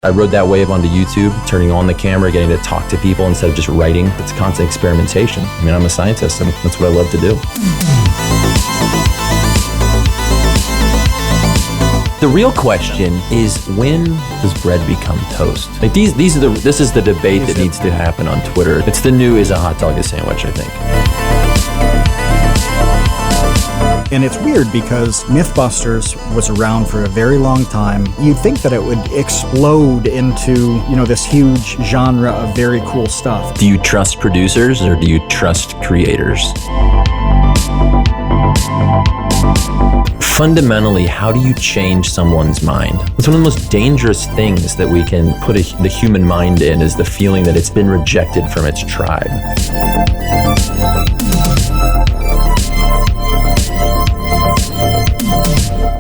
I rode that wave onto YouTube, turning on the camera, getting to talk to people instead of just writing. It's constant experimentation. I mean, I'm a scientist, and that's what I love to do. The real question is, when does bread become toast? Like this is the debate that needs to happen on Twitter. It's the new, is a hot dog a sandwich, I think. And it's weird because Mythbusters was around for a very long time. You'd think that it would explode into, this huge genre of very cool stuff. Do you trust producers or do you trust creators? Fundamentally, how do you change someone's mind? It's one of the most dangerous things that we can put the human mind in, is the feeling that it's been rejected from its tribe.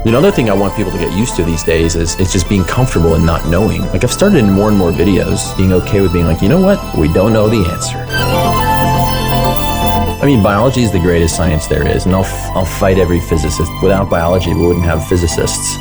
Another thing I want people to get used to these days is just being comfortable and not knowing. Like, I've started in more and more videos being okay with being like, you know what? We don't know the answer. I mean, biology is the greatest science there is, and I'll fight every physicist. Without biology, we wouldn't have physicists.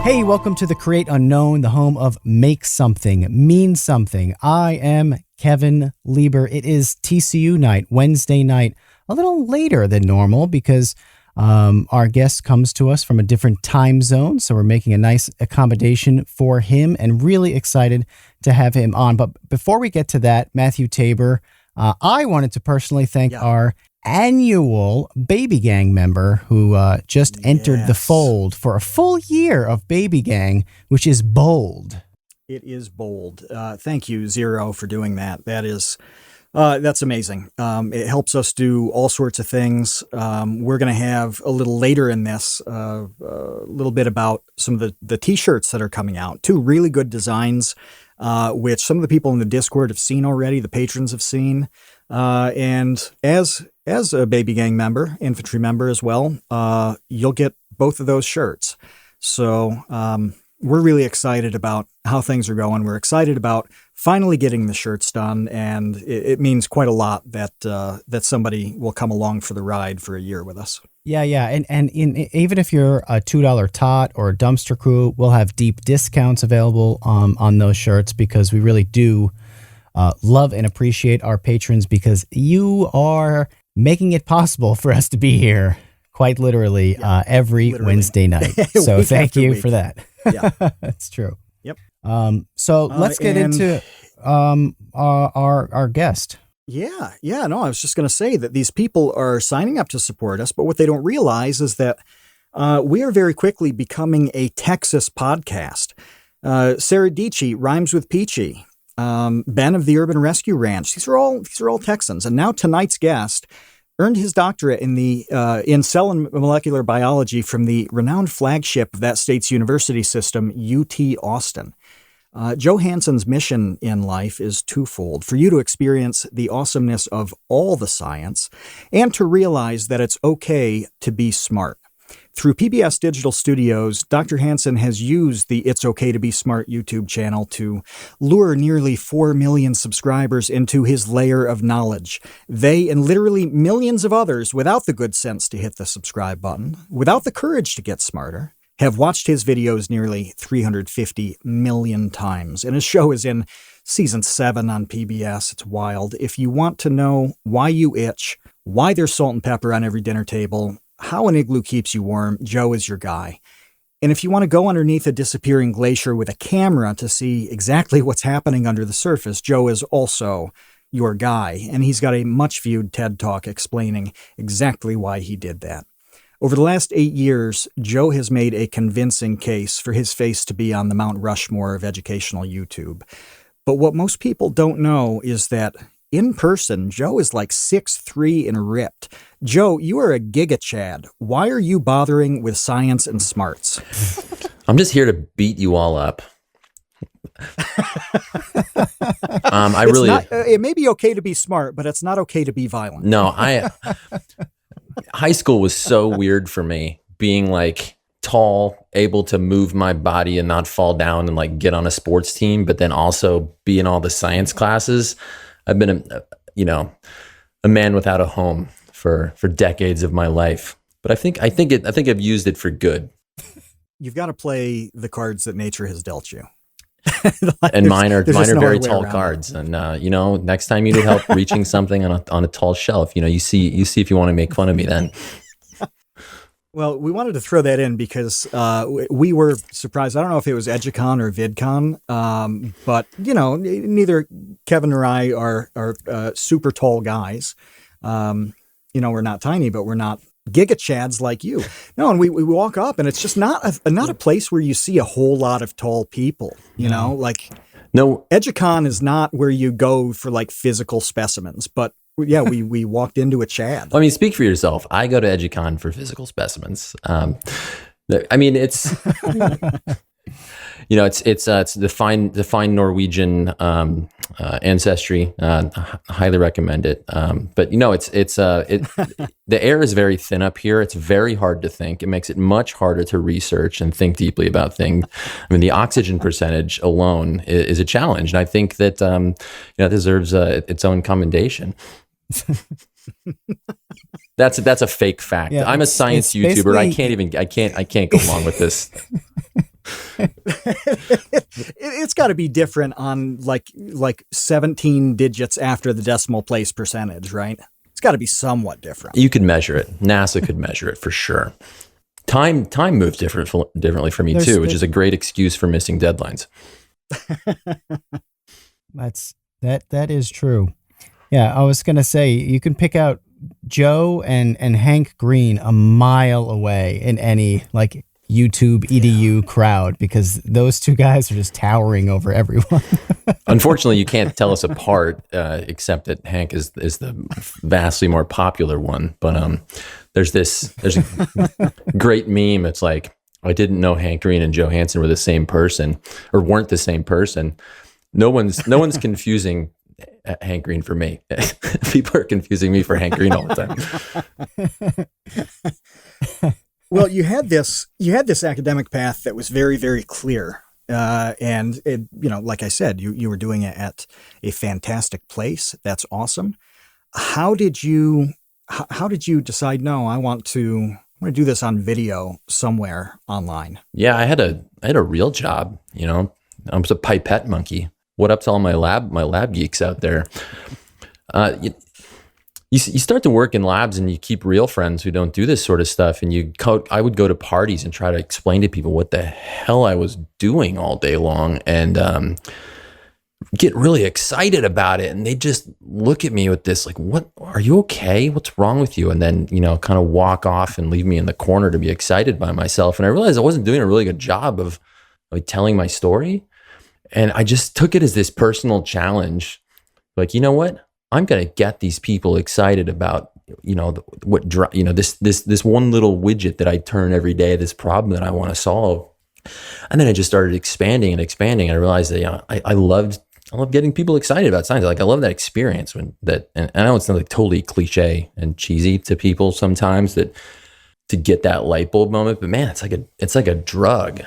Hey, welcome to the Create Unknown, the home of Make Something, Mean Something. I am Kevin Lieber. It is TCU night, Wednesday night, a little later than normal because our guest comes to us from a different time zone. So we're making a nice accommodation for him and really excited to have him on. But before we get to that, Matthew Tabor, I wanted to personally thank our annual Baby Gang member who just entered the fold for a full year of Baby Gang, which is bold. It is bold. Thank you, Zero, for doing that. That's amazing. It helps us do all sorts of things. We're going to have a little later in this, a little bit about some of the t-shirts that are coming out. 2 really good designs, which some of the people in the Discord have seen already. The patrons have seen. And as a Baby Gang member, infantry member as well, you'll get both of those shirts. So we're really excited about how things are going. We're excited about finally getting the shirts done, and it means quite a lot that somebody will come along for the ride for a year with us. Yeah. And even if you're a $2 tot or a dumpster crew, we'll have deep discounts available on those shirts because we really do love and appreciate our patrons because you are making it possible for us to be here quite literally every Wednesday night. So thank you for that. Yeah, that's true. Yep. So let's get into our guest. Yeah. No, I was just going to say that these people are signing up to support us, but what they don't realize is that we are very quickly becoming a Texas podcast. Sarah Dici rhymes with Peachy. Ben of the Urban Rescue Ranch. These are all Texans. And now tonight's guest earned his doctorate in cell and molecular biology from the renowned flagship of that state's university system, UT Austin. Joe Hanson's mission in life is twofold: for you to experience the awesomeness of all the science and to realize that it's okay to be smart. Through PBS Digital Studios, Dr. Hanson has used the It's Okay to Be Smart YouTube channel to lure nearly 4 million subscribers into his layer of knowledge. They, and literally millions of others without the good sense to hit the subscribe button, without the courage to get smarter, have watched his videos nearly 350 million times. And his show is in season 7 on PBS. It's wild. If you want to know why you itch, why there's salt and pepper on every dinner table, how an igloo keeps you warm, Joe is your guy. And if you want to go underneath a disappearing glacier with a camera to see exactly what's happening under the surface, Joe is also your guy. And he's got a much-viewed TED Talk explaining exactly why he did that. Over the last 8 years, Joe has made a convincing case for his face to be on the Mount Rushmore of educational YouTube. But what most people don't know is that in person, Joe is like 6'3" and ripped. Joe, you are a giga-chad. Why are you bothering with science and smarts? I'm just here to beat you all up. It may be okay to be smart, but it's not okay to be violent. No, high school was so weird for me, being like tall, able to move my body and not fall down and like get on a sports team, but then also be in all the science classes. I've been a man without a home for decades of my life, but I think I've used it for good. you've got to play the cards that nature has dealt you. And mine are no very other way tall around cards. And next time you need help reaching something on a tall shelf, you see if you want to make fun of me then. Well, we wanted to throw that in because we were surprised. I don't know if it was EduCon or VidCon, but neither Kevin or I are super tall guys. We're not tiny, but we're not giga chads like you. No, and we walk up, and it's just not a place where you see a whole lot of tall people. Like No, EduCon is not where you go for like physical specimens, but. Yeah, we walked into a Chad. I mean, speak for yourself. I go to EduCon for physical specimens. I mean, it's it's the fine Norwegian ancestry. Highly recommend it. But the air is very thin up here. It's very hard to think. It makes it much harder to research and think deeply about things. I mean, the oxygen percentage alone is a challenge, and I think that it deserves its own commendation. That's a fake fact. Yeah, I'm a science YouTuber. I can't go along with this. It's got to be different on like 17 digits after the decimal place percentage, right? It's got to be somewhat different. You could measure it. NASA could measure it for sure. Time moves differently for me too, which is a great excuse for missing deadlines. That is true. Yeah, I was going to say, you can pick out Joe and Hank Green a mile away in any like YouTube EDU crowd, because those two guys are just towering over everyone. Unfortunately, you can't tell us apart, except that Hank is the vastly more popular one. But there's a great meme. It's like, I didn't know Hank Green and Joe Hanson were the same person, or weren't the same person. No one's confusing Hank Green for me. People are confusing me for Hank Green all the time. Well, you had this academic path that was very, very clear. And it, like I said, you were doing it at a fantastic place. That's awesome. How did you decide, no, I want to do this on video somewhere online? Yeah, I had a real job, I was a pipette monkey. What up to all my lab geeks out there? You start to work in labs and you keep real friends who don't do this sort of stuff. And I would go to parties and try to explain to people what the hell I was doing all day long, and get really excited about it. And they just look at me with this like, "What? Are you okay? What's wrong with you?" And then kind of walk off and leave me in the corner to be excited by myself. And I realized I wasn't doing a really good job of like telling my story. And I just took it as this personal challenge. Like, you know what? I'm going to get these people excited about, this one little widget that I turn every day, this problem that I want to solve. And then I just started expanding. And I realized that, I love getting people excited about science. Like, I love that experience and I know it's not like totally cliche and cheesy to people sometimes that to get that light bulb moment, but man, it's like a drug.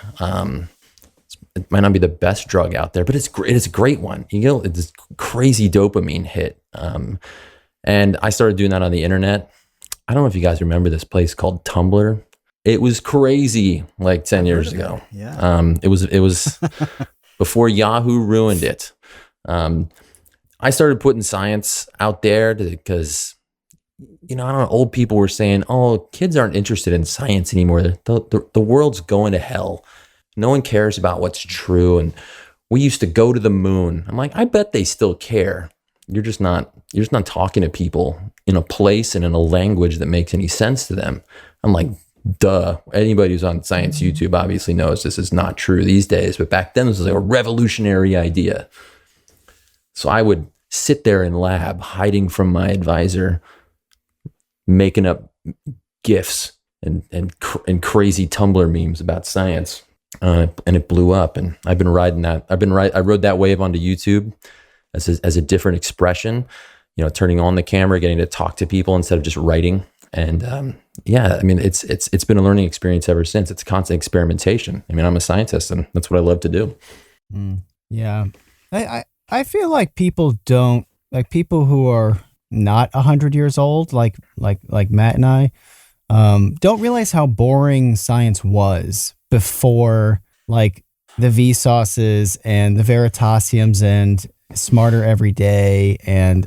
It might not be the best drug out there, but it's great. It's a great one. It's this crazy dopamine hit. And I started doing that on the internet. I don't know if you guys remember this place called Tumblr. It was crazy like 10 years ago. Yeah. It was before Yahoo ruined it. I started putting science out there because, I don't know, old people were saying, "Oh, kids aren't interested in science anymore. The world's going to hell. No one cares about what's true. And we used to go to the moon." I'm like, I bet they still care. You're just not talking to people in a place and in a language that makes any sense to them. I'm like, duh. Anybody who's on science YouTube obviously knows this is not true these days. But back then, this was like a revolutionary idea. So I would sit there in lab, hiding from my advisor, making up GIFs and crazy Tumblr memes about science. And it blew up, and I've been riding that. I rode that wave onto YouTube as a different expression, turning on the camera, getting to talk to people instead of just writing. And it's been a learning experience ever since. It's constant experimentation. I mean, I'm a scientist, and that's what I love to do. Yeah, I feel like people who are not 100 years old, like Matt and I, don't realize how boring science was before like the Vsauces and the Veritasiums and Smarter Every Day. And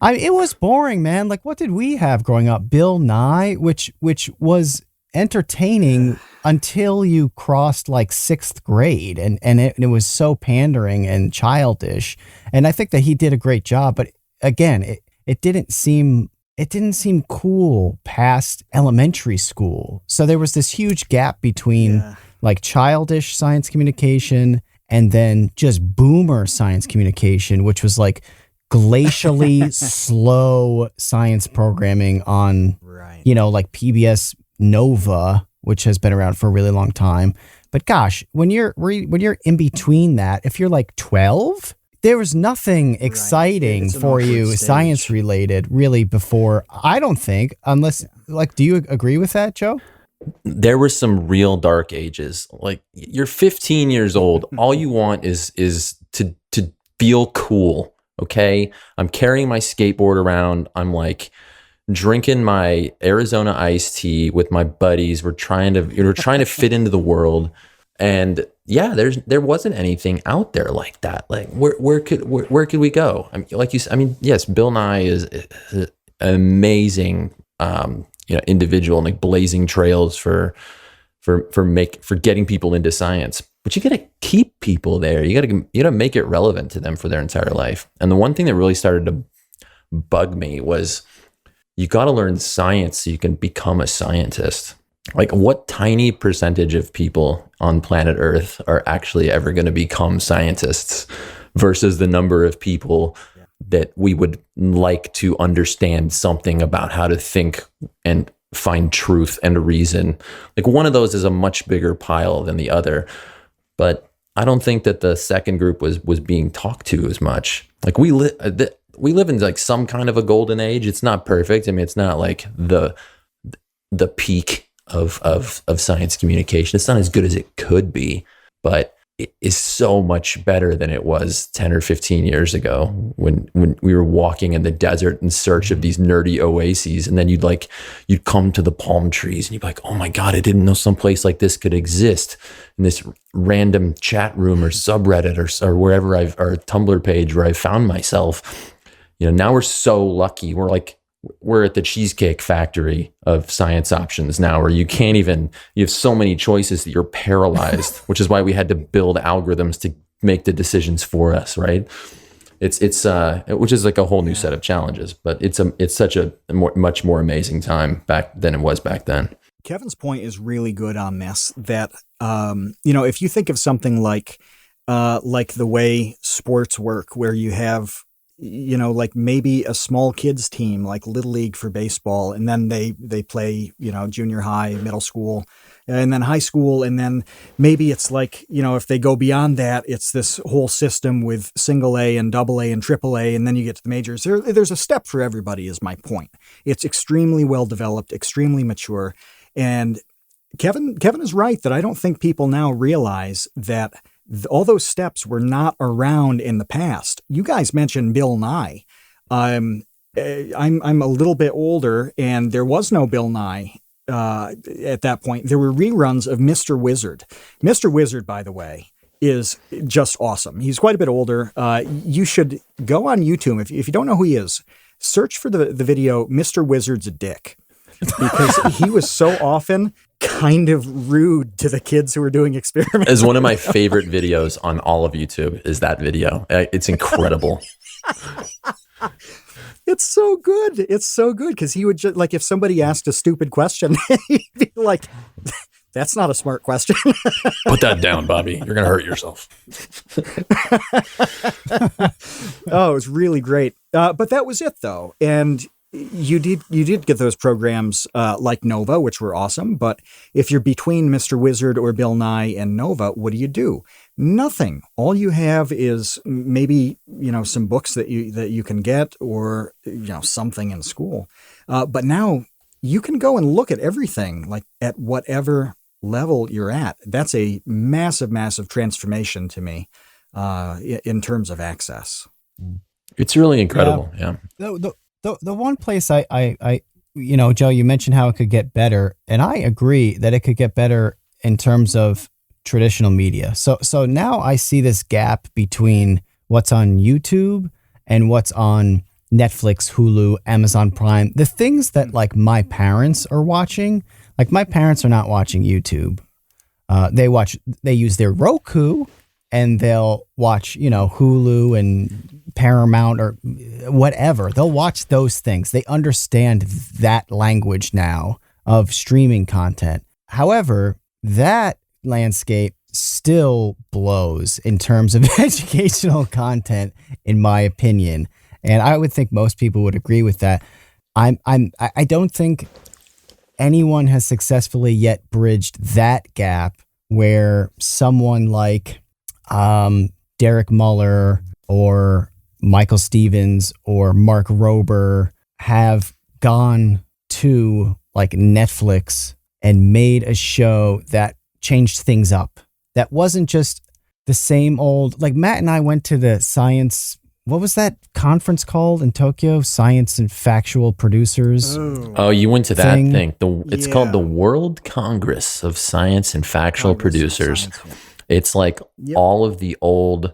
it was boring, man. Like, what did we have growing up? Bill Nye, which was entertaining until you crossed like 6th grade, and it was so pandering and childish. And I think that he did a great job, but again, it didn't seem cool past elementary school. So there was this huge gap between like childish science communication and then just boomer science communication, which was like glacially slow science programming on, like PBS Nova, which has been around for a really long time. But gosh, when you're in between that, if you're like 12, there was nothing exciting for you science related really before, I don't think, unless do you agree with that, Joe? There were some real dark ages. Like, you're 15 years old. All you want is to feel cool. Okay. I'm carrying my skateboard around. I'm like drinking my Arizona iced tea with my buddies. We're trying to fit into the world. And yeah, there wasn't anything out there like that. Like, where could we go? I mean, yes, Bill Nye is an amazing, individual, and like blazing trails for getting people into science. But you got to keep people there. You got to make it relevant to them for their entire life. And the one thing that really started to bug me was you got to learn science so you can become a scientist. Like, what tiny percentage of people on planet Earth are actually ever going to become scientists versus the number of people that we would like to understand something about how to think and find truth and reason. Like, one of those is a much bigger pile than the other. But I don't think that the second group was being talked to as much. Like, we live in like some kind of a golden age. It's not perfect. I mean, it's not like the peak of science communication. It's not as good as it could be, but it is so much better than it was 10 or 15 years ago when we were walking in the desert in search of these nerdy oases. And then you'd come to the palm trees and you'd be like, oh my God, I didn't know someplace like this could exist in this random chat room or subreddit or wherever or Tumblr page where I found myself. Now we're so lucky. We're at the Cheesecake Factory of science options now, where you have so many choices that you're paralyzed, which is why we had to build algorithms to make the decisions for us, right? It's which is like a whole new set of challenges, but it's such a much more amazing time back than it was back then. Kevin's point is really good on this, that, if you think of something like the way sports work, where you have, like maybe a small kids team, like Little League for baseball, and then they play, junior high, middle school, and then high school, and then maybe it's like, if they go beyond that, it's this whole system with single A and double A and triple A, and then you get to the majors. There's a step for everybody, is my point. It's extremely well developed, extremely mature, and Kevin is right that I don't think people now realize that all those steps were not around in the past. You guys mentioned Bill Nye. I'm a little bit older, and there was no Bill Nye at that point. There were reruns of Mr. Wizard. Mr. Wizard, by the way, is just awesome. He's quite a bit older. You should go on YouTube. If you don't know who he is, search for the video Mr. Wizard's a Dick, because he was so often kind of rude to the kids who were doing experiments. As one of my favorite videos on all of YouTube is that video. It's incredible. It's so good. It's so good, because he would just, like, if somebody asked a stupid question, he'd be like, that's not a smart question. Put that down, Bobby. You're going to hurt yourself. Oh, it was really great. But that was it, though. And you did get those programs like Nova, which were awesome. But if you're between Mr. Wizard or Bill Nye and Nova, what do? Nothing. All you have is maybe, some books that you can get, or, something in school. But now you can go and look at everything, like at whatever level you're at. That's a massive, massive transformation to me in terms of access. It's really incredible. Yeah. The one place I Joe, you mentioned how it could get better, and I agree that it could get better in terms of traditional media. So now I see this gap between what's on YouTube and what's on Netflix, Hulu, Amazon Prime, the things that like my parents are watching. Like my parents are not watching YouTube. They use their Roku and they'll watch, Hulu and Paramount or whatever. They'll watch those things. They understand that language now of streaming content. However, that landscape still blows in terms of educational content, in my opinion. And I would think most people would agree with that. I don't think anyone has successfully yet bridged that gap where someone like Derek Muller or Michael Stevens or Mark Rober have gone to like Netflix and made a show that changed things up. That wasn't just the same old, like Matt and I went to the science, what was that conference called in Tokyo? Science and Factual Producers. Oh, you went to that thing. It's called the World Congress of Science and Factual Producers. It's like all of the old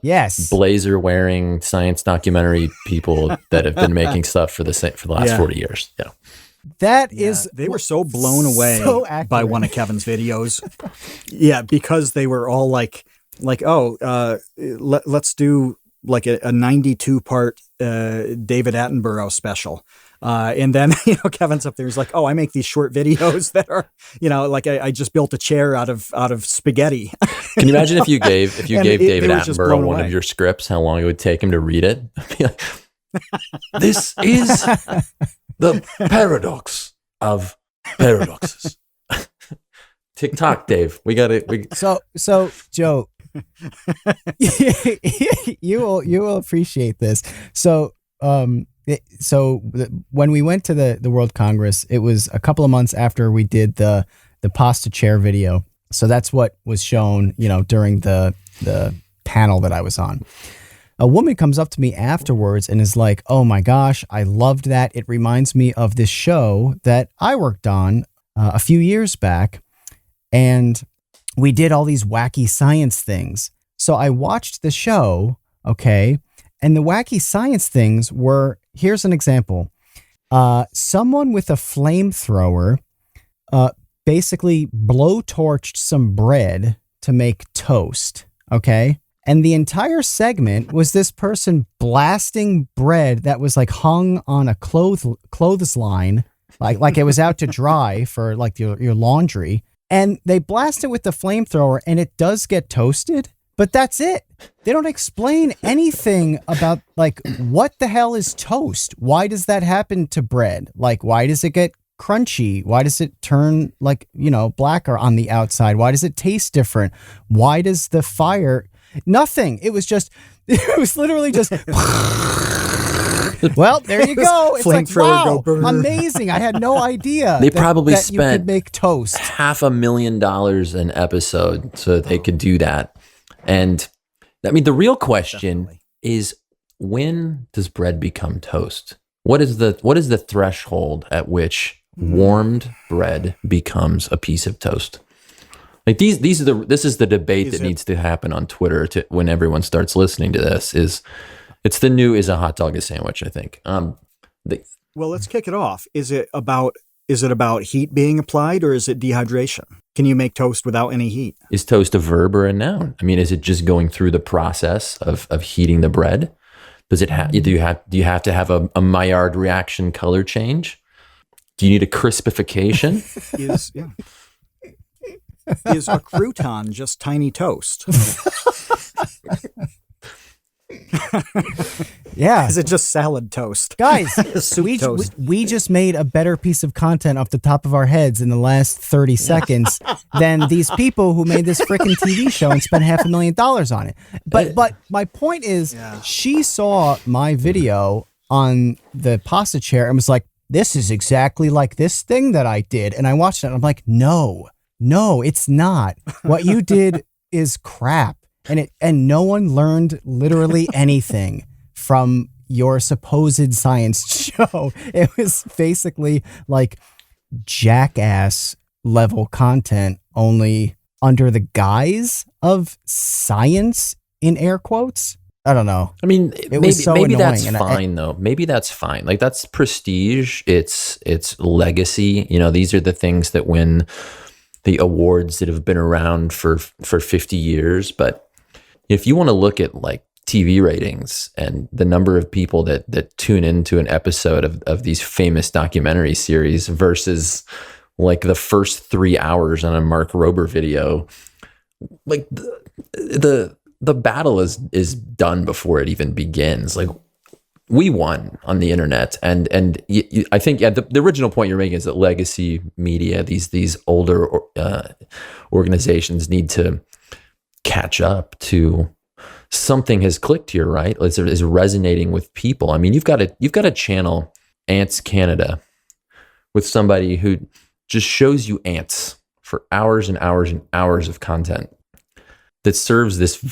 blazer wearing science documentary people that have been making stuff for the last 40 years. Yeah. They were so blown away by one of Kevin's videos. Because they were all like, let's do like a 92-part David Attenborough special. And then, Kevin's up there. He's like, oh, I make these short videos that are, like I just built a chair out of spaghetti. Can you imagine if you gave David Attenborough one of your scripts, how long it would take him to read it? This is the paradox of paradoxes. TikTok, Dave. We got it. So Joe, you will appreciate this. So when we went to the World Congress, it was a couple of months after we did the pasta chair video. So that's what was shown, during the panel that I was on. A woman comes up to me afterwards and is like, oh my gosh, I loved that. It reminds me of this show that I worked on a few years back. And we did all these wacky science things. So I watched the show, okay, and the wacky science things were, here's an example. Someone with a flamethrower basically blowtorched some bread to make toast, okay? And the entire segment was this person blasting bread that was like hung on a clothesline, like it was out to dry for like your laundry. And they blast it with the flamethrower and it does get toasted, but that's it. They don't explain anything about like, what the hell is toast? Why does that happen to bread? Like, why does it get crunchy? Why does it turn like, blacker on the outside? Why does it taste different? Why does the fire... Nothing. It was literally just, well, there you go. It's like, wow, amazing. I had no idea they probably that spent you could make toast. $500,000 an episode so that they could do that. And I mean, the real question is, when does bread become toast? What is the threshold at which warmed bread becomes a piece of toast? Like this is the debate that needs to happen on Twitter when everyone starts listening to this. It's the new, is a hot dog a sandwich? I think. Well, let's kick it off. Is it about heat being applied, or is it dehydration? Can you make toast without any heat? Is toast a verb or a noun? I mean, is it just going through the process of heating the bread? Does it do you have to have a Maillard reaction color change? Do you need a crispification? Is a crouton just tiny toast? Yeah. Is it just salad toast? Guys, we just made a better piece of content off the top of our heads in the last 30 seconds than these people who made this freaking TV show and spent $500,000 on it. But my point is, she saw my video on the pasta chair and was like, this is exactly like this thing that I did. And I watched it and I'm like, no, it's not. What you did is crap. And no one learned literally anything from your supposed science show. It was basically like jackass level content, only under the guise of science, in air quotes. I don't know. I mean, maybe that's annoying. fine though. Maybe that's fine. Like that's prestige. It's legacy. You know, these are the things that win the awards that have been around for 50 years. But if you want to look at like TV ratings and the number of people that tune into an episode of these famous documentary series versus like the first 3 hours on a Mark Rober video, like the battle is done before it even begins. Like we won on the internet, and I think the original point you're making is that legacy media, these older organizations need to catch up to something has clicked here, right? It's resonating with people. I mean, you've got to channel Ants Canada with somebody who just shows you ants for hours and hours and hours of content that serves this,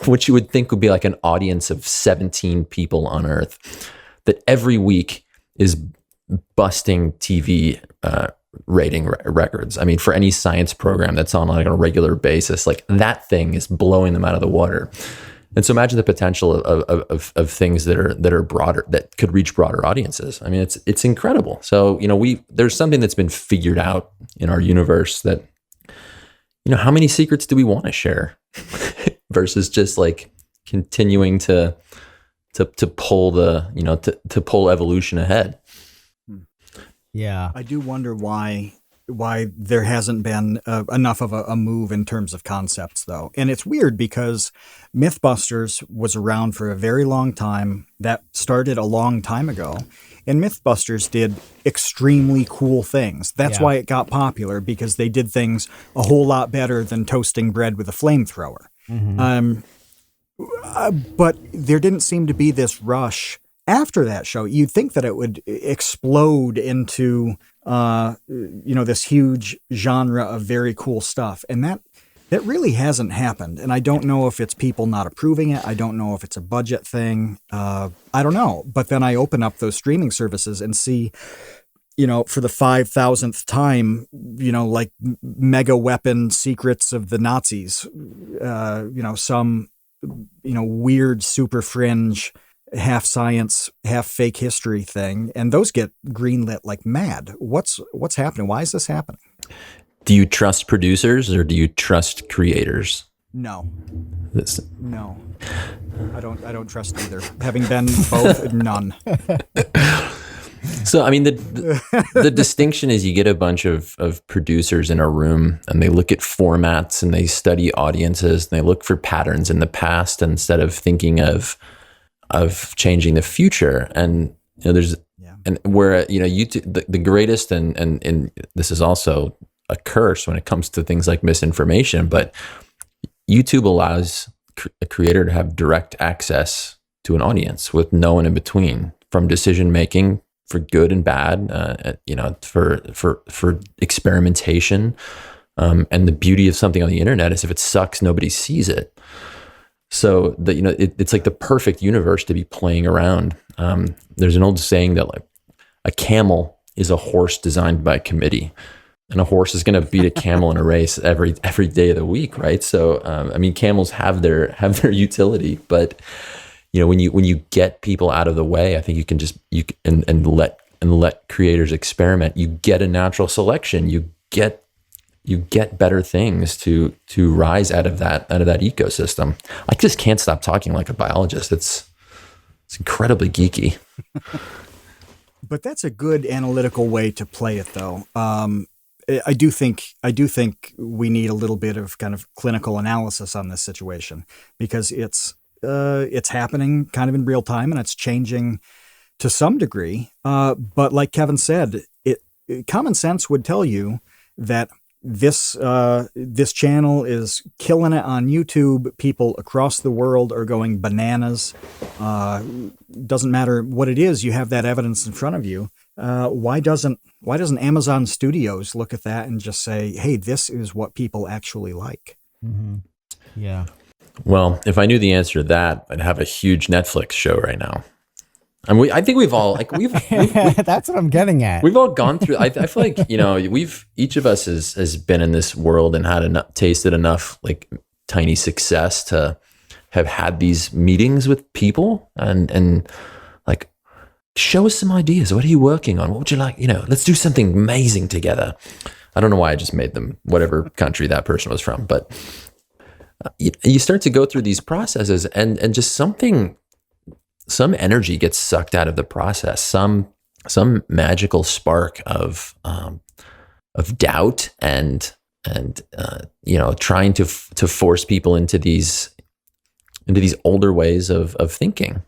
what you would think would be like an audience of 17 people on Earth, that every week is busting TV rating records. I mean, for any science program that's on like a regular basis, like that thing is blowing them out of the water. And so imagine the potential of things that are broader, that could reach broader audiences. I mean, it's incredible. So, you know, there's something that's been figured out in our universe that, you know, how many secrets do we want to share versus just like continuing to pull to pull evolution ahead. Yeah. I do wonder why there hasn't been enough of a move in terms of concepts, though. And it's weird because Mythbusters was around for a very long time. That started a long time ago. And Mythbusters did extremely cool things. That's why it got popular, because they did things a whole lot better than toasting bread with a flamethrower. Mm-hmm. But there didn't seem to be this rush after that show. You'd think that it would explode into this huge genre of very cool stuff. And that really hasn't happened. And I don't know if it's people not approving it. I don't know if it's a budget thing. I don't know. But then I open up those streaming services and see, you know, for the 5,000th time, you know, like mega weapon secrets of the Nazis, some, you know, weird super fringe, half science, half fake history thing. And those get greenlit like mad. What's happening? Why is this happening? Do you trust producers or do you trust creators? No. No. I don't trust either. Having been both, none. So, I mean, the distinction is you get a bunch of producers in a room and they look at formats and they study audiences and they look for patterns in the past instead of thinking of changing the future. And you know, and where, you know, YouTube, the greatest, and this is also a curse when it comes to things like misinformation, but YouTube allows a creator to have direct access to an audience with no one in between, from decision making for good and bad, for experimentation. And the beauty of something on the internet is if it sucks, nobody sees it. So that, you know, it's like the perfect universe to be playing around. There's an old saying that like a camel is a horse designed by committee, and a horse is going to beat a camel in a race every day of the week, right? So, I mean, camels have their utility, but you know, when you get people out of the way, I think you can let creators experiment. You get a natural selection. You get better things to rise out of that ecosystem. I just can't stop talking like a biologist. It's incredibly geeky. But that's a good analytical way to play it, though. I do think we need a little bit of kind of clinical analysis on this situation, because it's happening kind of in real time and it's changing to some degree. But like Kevin said, common sense would tell you that this channel is killing it on YouTube. People across the world are going bananas. Doesn't matter what it is, you have that evidence in front of you. Why doesn't Amazon Studios look at that and just say, hey, this is what people actually like? Mm-hmm. Yeah. Well, if I knew the answer to that, I'd have a huge Netflix show right now. And I think we've all That's what I'm getting at. we've all gone through. I feel like each of us has been in this world and tasted enough like tiny success to have had these meetings with people and like, show us some ideas. What are you working on? What would you like? Let's do something amazing together. I don't know why I just made them whatever country that person was from, but you start to go through these processes and just some energy gets sucked out of the process. Some magical spark of doubt and trying to force people into these older ways of thinking.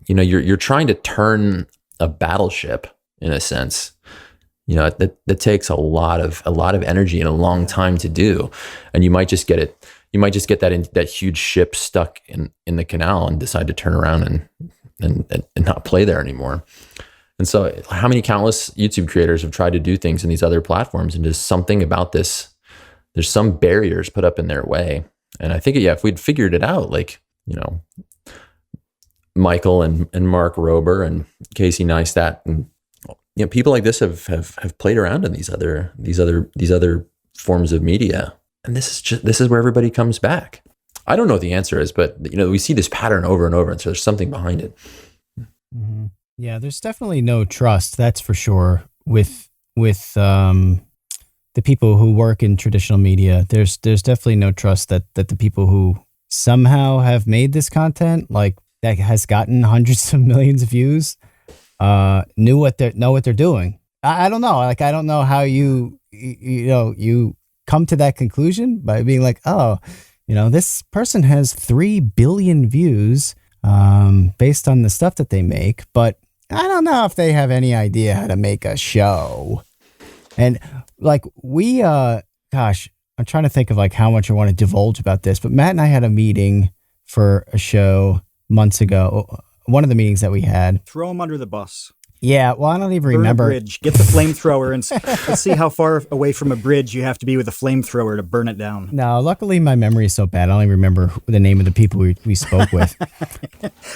You're trying to turn a battleship in a sense. That takes a lot of energy and a long time to do, and you might just get it. You might just get that huge ship stuck in the canal and decide to turn around and not play there anymore. And so, how many countless YouTube creators have tried to do things in these other platforms, and just something about this, there's some barriers put up in their way. And I think, if we'd figured it out, like, Michael and Mark Rober and Casey Neistat and people like this have played around in these other forms of media, and this is where everybody comes back. I don't know what the answer is, but we see this pattern over and over, and so there's something behind it. Mm-hmm. Yeah, there's definitely no trust, that's for sure, with the people who work in traditional media. There's definitely no trust that the people who somehow have made this content, like that has gotten hundreds of millions of views, know what they're doing. I don't know. Like, I don't know how you come to that conclusion by being like, oh, this person has 3 billion views based on the stuff that they make, but I don't know if they have any idea how to make a show. And like I'm trying to think of like how much I want to divulge about this, but Matt and I had a meeting for a show months ago. One of the meetings that we had. Throw them under the bus. Yeah, well, I don't even Burn remember. A bridge. Get the flamethrower and let's see how far away from a bridge you have to be with a flamethrower to burn it down. No, luckily my memory is so bad. I don't even remember the name of the people we spoke with.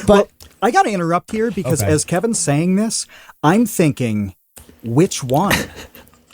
But I got to interrupt here because as Kevin's saying this, I'm thinking, which one?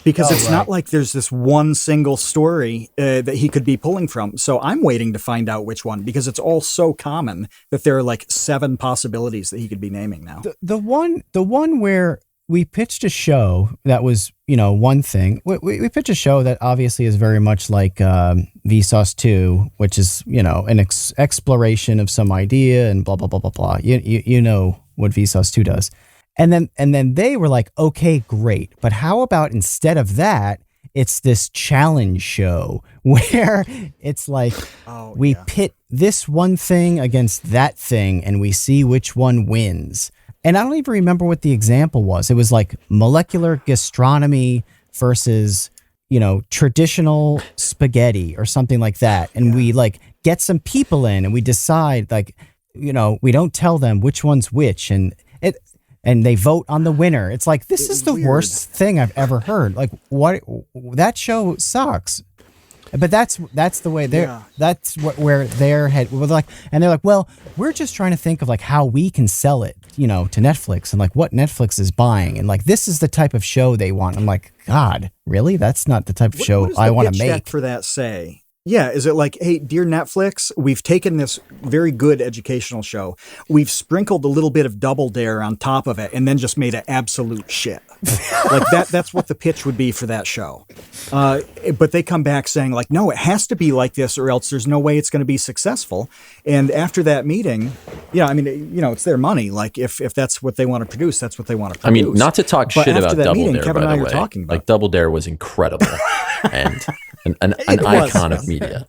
Because it's not like there's this one single story that he could be pulling from. So I'm waiting to find out which one, because it's all so common that there are like 7 possibilities that he could be naming now. The one where we pitched a show that was, one thing. We pitched a show that obviously is very much like Vsauce 2, which is, an exploration of some idea and blah, blah, blah, blah, blah. You know what Vsauce 2 does. And then they were like, okay, great. But how about instead of that, it's this challenge show where it's like we pit this one thing against that thing and we see which one wins. And I don't even remember what the example was. It was like molecular gastronomy versus, traditional spaghetti or something like that. And we like get some people in and we decide like, we don't tell them which one's which, and they vote on the winner. It's like, this is the worst thing I've ever heard. Like, what? That show sucks. But that's the way that's where their head was like, and they're like, well, we're just trying to think of like how we can sell it, to Netflix and like what Netflix is buying. And like, this is the type of show they want. I'm like, God, really? That's not the type of show I want to make. What does the pitch deck for that say? Yeah, is it like, hey, dear Netflix, we've taken this very good educational show, we've sprinkled a little bit of Double Dare on top of it, and then just made it absolute shit. Like that's what the pitch would be for that show. But they come back saying like, no, it has to be like this or else there's no way it's going to be successful. And after that meeting, it's their money. Like if that's what they want to produce, that's what they want to produce. I mean, not to talk shit about Double Dare, Kevin by and I the were way. talking about. Like Double Dare was incredible and an icon of media.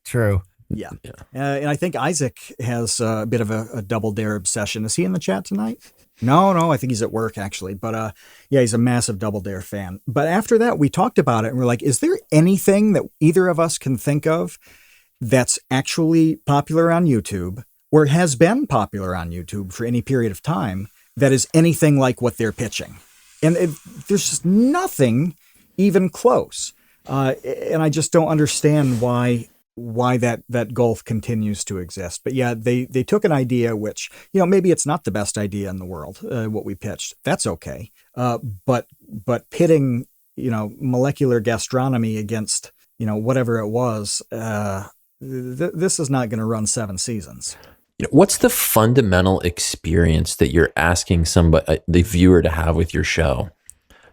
True. Yeah. And I think Isaac has a bit of a Double Dare obsession. Is he in the chat tonight? No, I think he's at work actually. But he's a massive Double Dare fan. But after that, we talked about it and we're like, is there anything that either of us can think of that's actually popular on YouTube or has been popular on YouTube for any period of time that is anything like what they're pitching? And there's just nothing even close. And I just don't understand why why that gulf continues to exist. But yeah, they took an idea which, maybe it's not the best idea in the world, what we pitched. That's okay. But pitting, molecular gastronomy against, whatever it was, this is not going to run 7 seasons. What's the fundamental experience that you're asking the viewer to have with your show?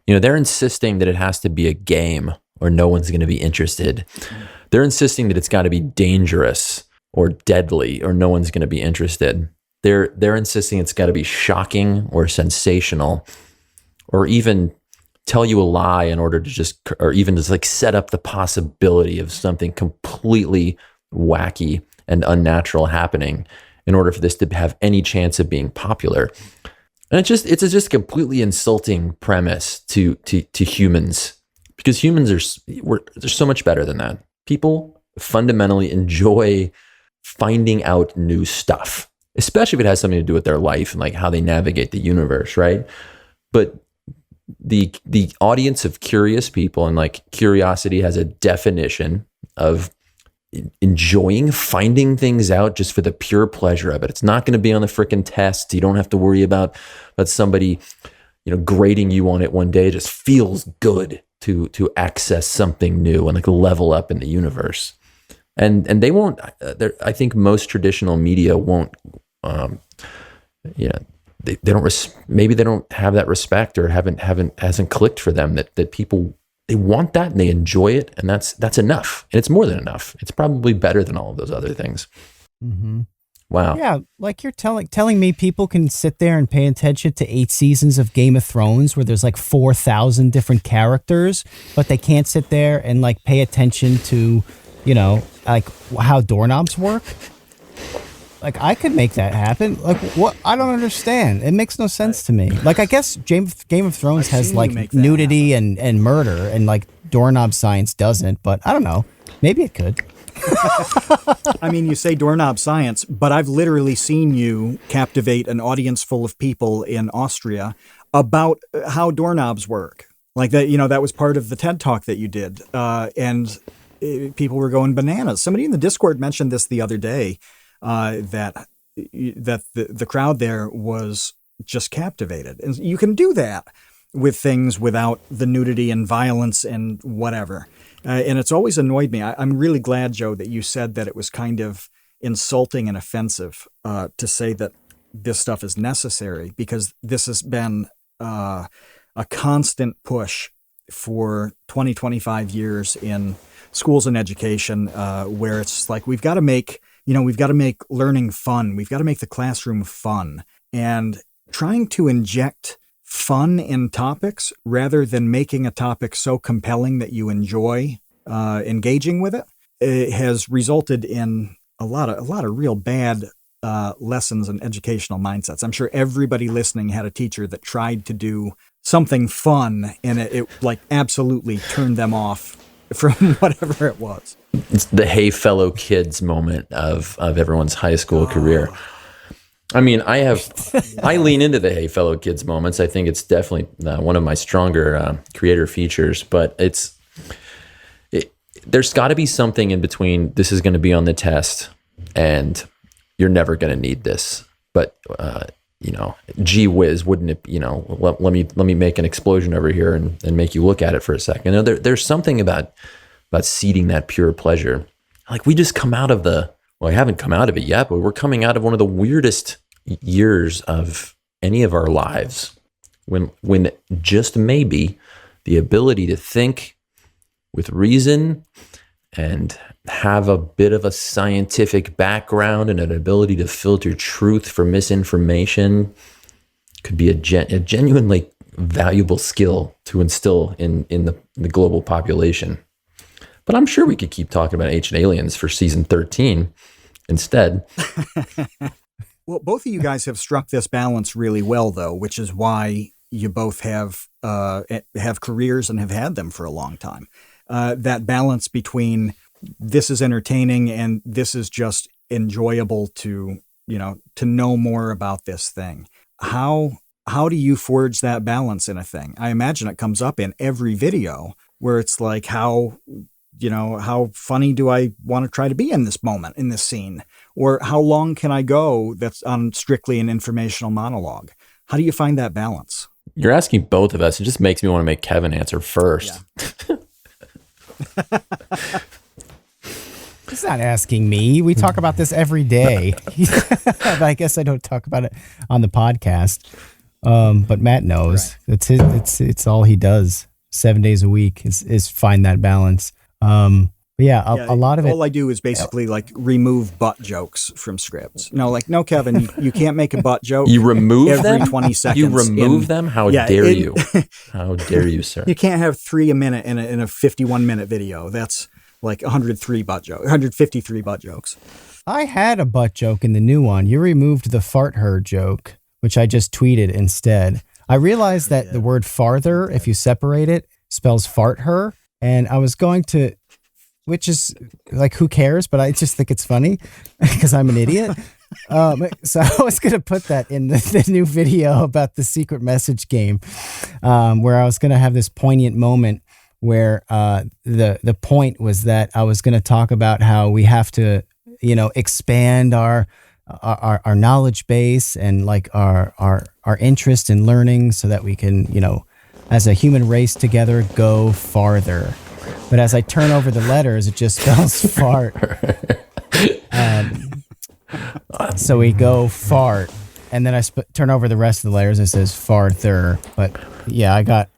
They're insisting that it has to be a game or no one's going to be interested. They're insisting that it's got to be dangerous or deadly or no one's going to be interested. They're insisting it's got to be shocking or sensational or even tell you a lie in order to or even just like set up the possibility of something completely wacky and unnatural happening in order for this to have any chance of being popular. And it's just a completely insulting premise to humans, because humans they're so much better than that. People fundamentally enjoy finding out new stuff, especially if it has something to do with their life and like how they navigate the universe, right? But the audience of curious people, and like curiosity has a definition of enjoying finding things out just for the pure pleasure of it. It's not going to be on the frickin' test. You don't have to worry about somebody, grading you on it one day. It just feels good to access something new and like level up in the universe. And they won't. I think most traditional media won't. They don't. Maybe they don't have that respect, or hasn't clicked for them that people. They want that and they enjoy it, and that's enough. And it's more than enough. It's probably better than all of those other things. Mm-hmm. Wow. Yeah, like you're telling me people can sit there and pay attention to 8 seasons of Game of Thrones where there's like 4,000 different characters, but they can't sit there and like pay attention to, like how doorknobs work. Like, I could make that happen. Like, what? I don't understand. It makes no sense to me. Like, I guess Game of Thrones has like nudity and murder, and like doorknob science doesn't. But I don't know. Maybe it could. I mean, you say doorknob science, but I've literally seen you captivate an audience full of people in Austria about how doorknobs work. Like that, that was part of the TED Talk that you did, and people were going bananas. Somebody in the Discord mentioned this the other day. That the crowd there was just captivated. And you can do that with things without the nudity and violence and whatever. And it's always annoyed me. I'm really glad, Joe, that you said that it was kind of insulting and offensive to say that this stuff is necessary, because this has been a constant push for 20, 25 years in schools and education, where it's like, we've got to make learning fun. We've got to make the classroom fun. And trying to inject fun in topics rather than making a topic so compelling that you enjoy engaging with it has resulted in a lot of real bad lessons and educational mindsets. I'm sure everybody listening had a teacher that tried to do something fun, and it like absolutely turned them off from whatever it was. It's the "Hey fellow kids" moment of everyone's high school career. I mean, I lean into the "Hey fellow kids" moments. I think it's definitely one of my stronger creator features. But there's got to be something in between. This is going to be on the test, and you're never going to need this. But gee whiz, wouldn't it? Let me make an explosion over here and make you look at it for a second. There's something about seeding that pure pleasure. Like, we just come out of I haven't come out of it yet, but we're coming out of one of the weirdest years of any of our lives, when just maybe the ability to think with reason and have a bit of a scientific background and an ability to filter truth from misinformation could be a genuinely valuable skill to instill in the global population. But I'm sure we could keep talking about ancient aliens for season 13 instead. Well, both of you guys have struck this balance really well, though, which is why you both have careers and have had them for a long time. That balance between this is entertaining and this is just enjoyable to know more about this thing. How do you forge that balance in a thing? I imagine it comes up in every video where it's like, how how funny do I want to try to be in this moment, in this scene? Or how long can I go that's on strictly an informational monologue? How do you find that balance? You're asking both of us. It just makes me want to make Kevin answer first. Yeah. He's not asking me. We talk about this every day. But I guess I don't talk about it on the podcast. But Matt knows. Right. It's all he does 7 days a week is find that balance. But a lot of it. All I do is basically like remove butt jokes from scripts. No, Kevin, you can't make a butt joke. You remove every them? 20 seconds. You remove them? How dare you? How dare you, sir? You can't have 3 a minute in a 51-minute video. That's like 153 butt jokes. I had a butt joke in the new one. You removed the fart her joke, which I just tweeted instead. I realized that the word farther, if you separate it, spells fart her. And I was going to, which is like, who cares? But I just think it's funny because I'm an idiot. So I was going to put that in the new video about the secret message game, where I was going to have this poignant moment where the point was that I was going to talk about how we have to, expand our knowledge base and like our interest in learning so that we can, as a human race together, go farther. But as I turn over the letters, it just spells fart. So we go fart, and then I turn over the rest of the letters. It says farther. But yeah, I got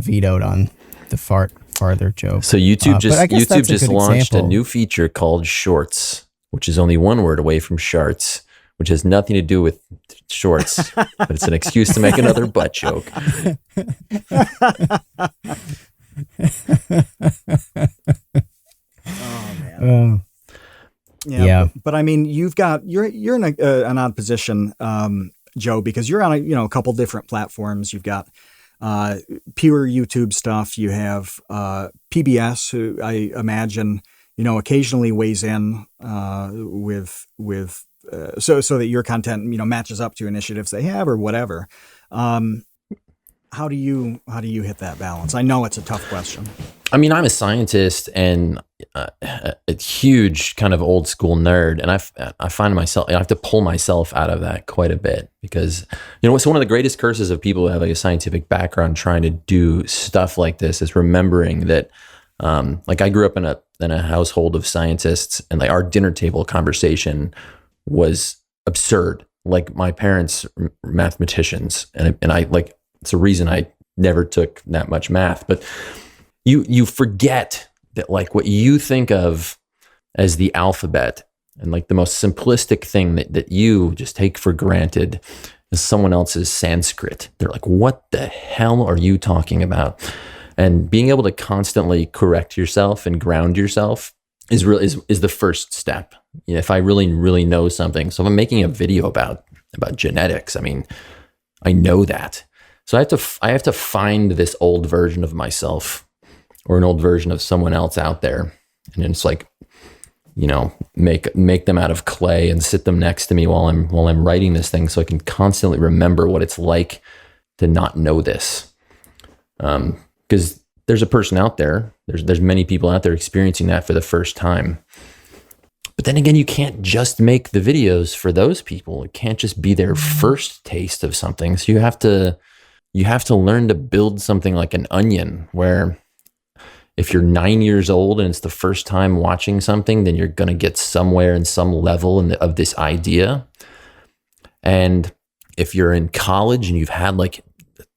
vetoed on the farther joke. So YouTube just launched example. A new feature called Shorts, which is only one word away from sharts, which has nothing to do with shorts, but it's an excuse to make another butt joke. Oh man. Yeah. But I mean, you're in an odd position, Joe, because you're on a couple different platforms. You've got pure YouTube stuff. You have PBS, who I imagine occasionally weighs in with so that your content matches up to initiatives they have or whatever. How do you hit that balance? I know it's a tough question. I mean, I'm a scientist and a huge kind of old school nerd, and I find myself, I have to pull myself out of that quite a bit because it's one of the greatest curses of people who have like a scientific background trying to do stuff like this is remembering that, like I grew up in a household of scientists, and like our dinner table conversation was absurd. Like my parents are mathematicians, and I like it's a reason I never took that much math, but you forget that like what you think of as the alphabet and like the most simplistic thing that you just take for granted is someone else's Sanskrit. They're like, what the hell are you talking about? And being able to constantly correct yourself and ground yourself is the first step. If I really, really know something, so if I'm making a video about genetics, I mean, I know that. So I have to find this old version of myself or an old version of someone else out there. And then it's like, make them out of clay and sit them next to me while I'm writing this thing so I can constantly remember what it's like to not know this. Because there's a person out there, there's many people out there experiencing that for the first time. But then again, you can't just make the videos for those people. It can't just be their first taste of something. So you have to learn to build something like an onion where if you're 9 years old and it's the first time watching something, then you're going to get somewhere in some level of this idea. And if you're in college and you've had like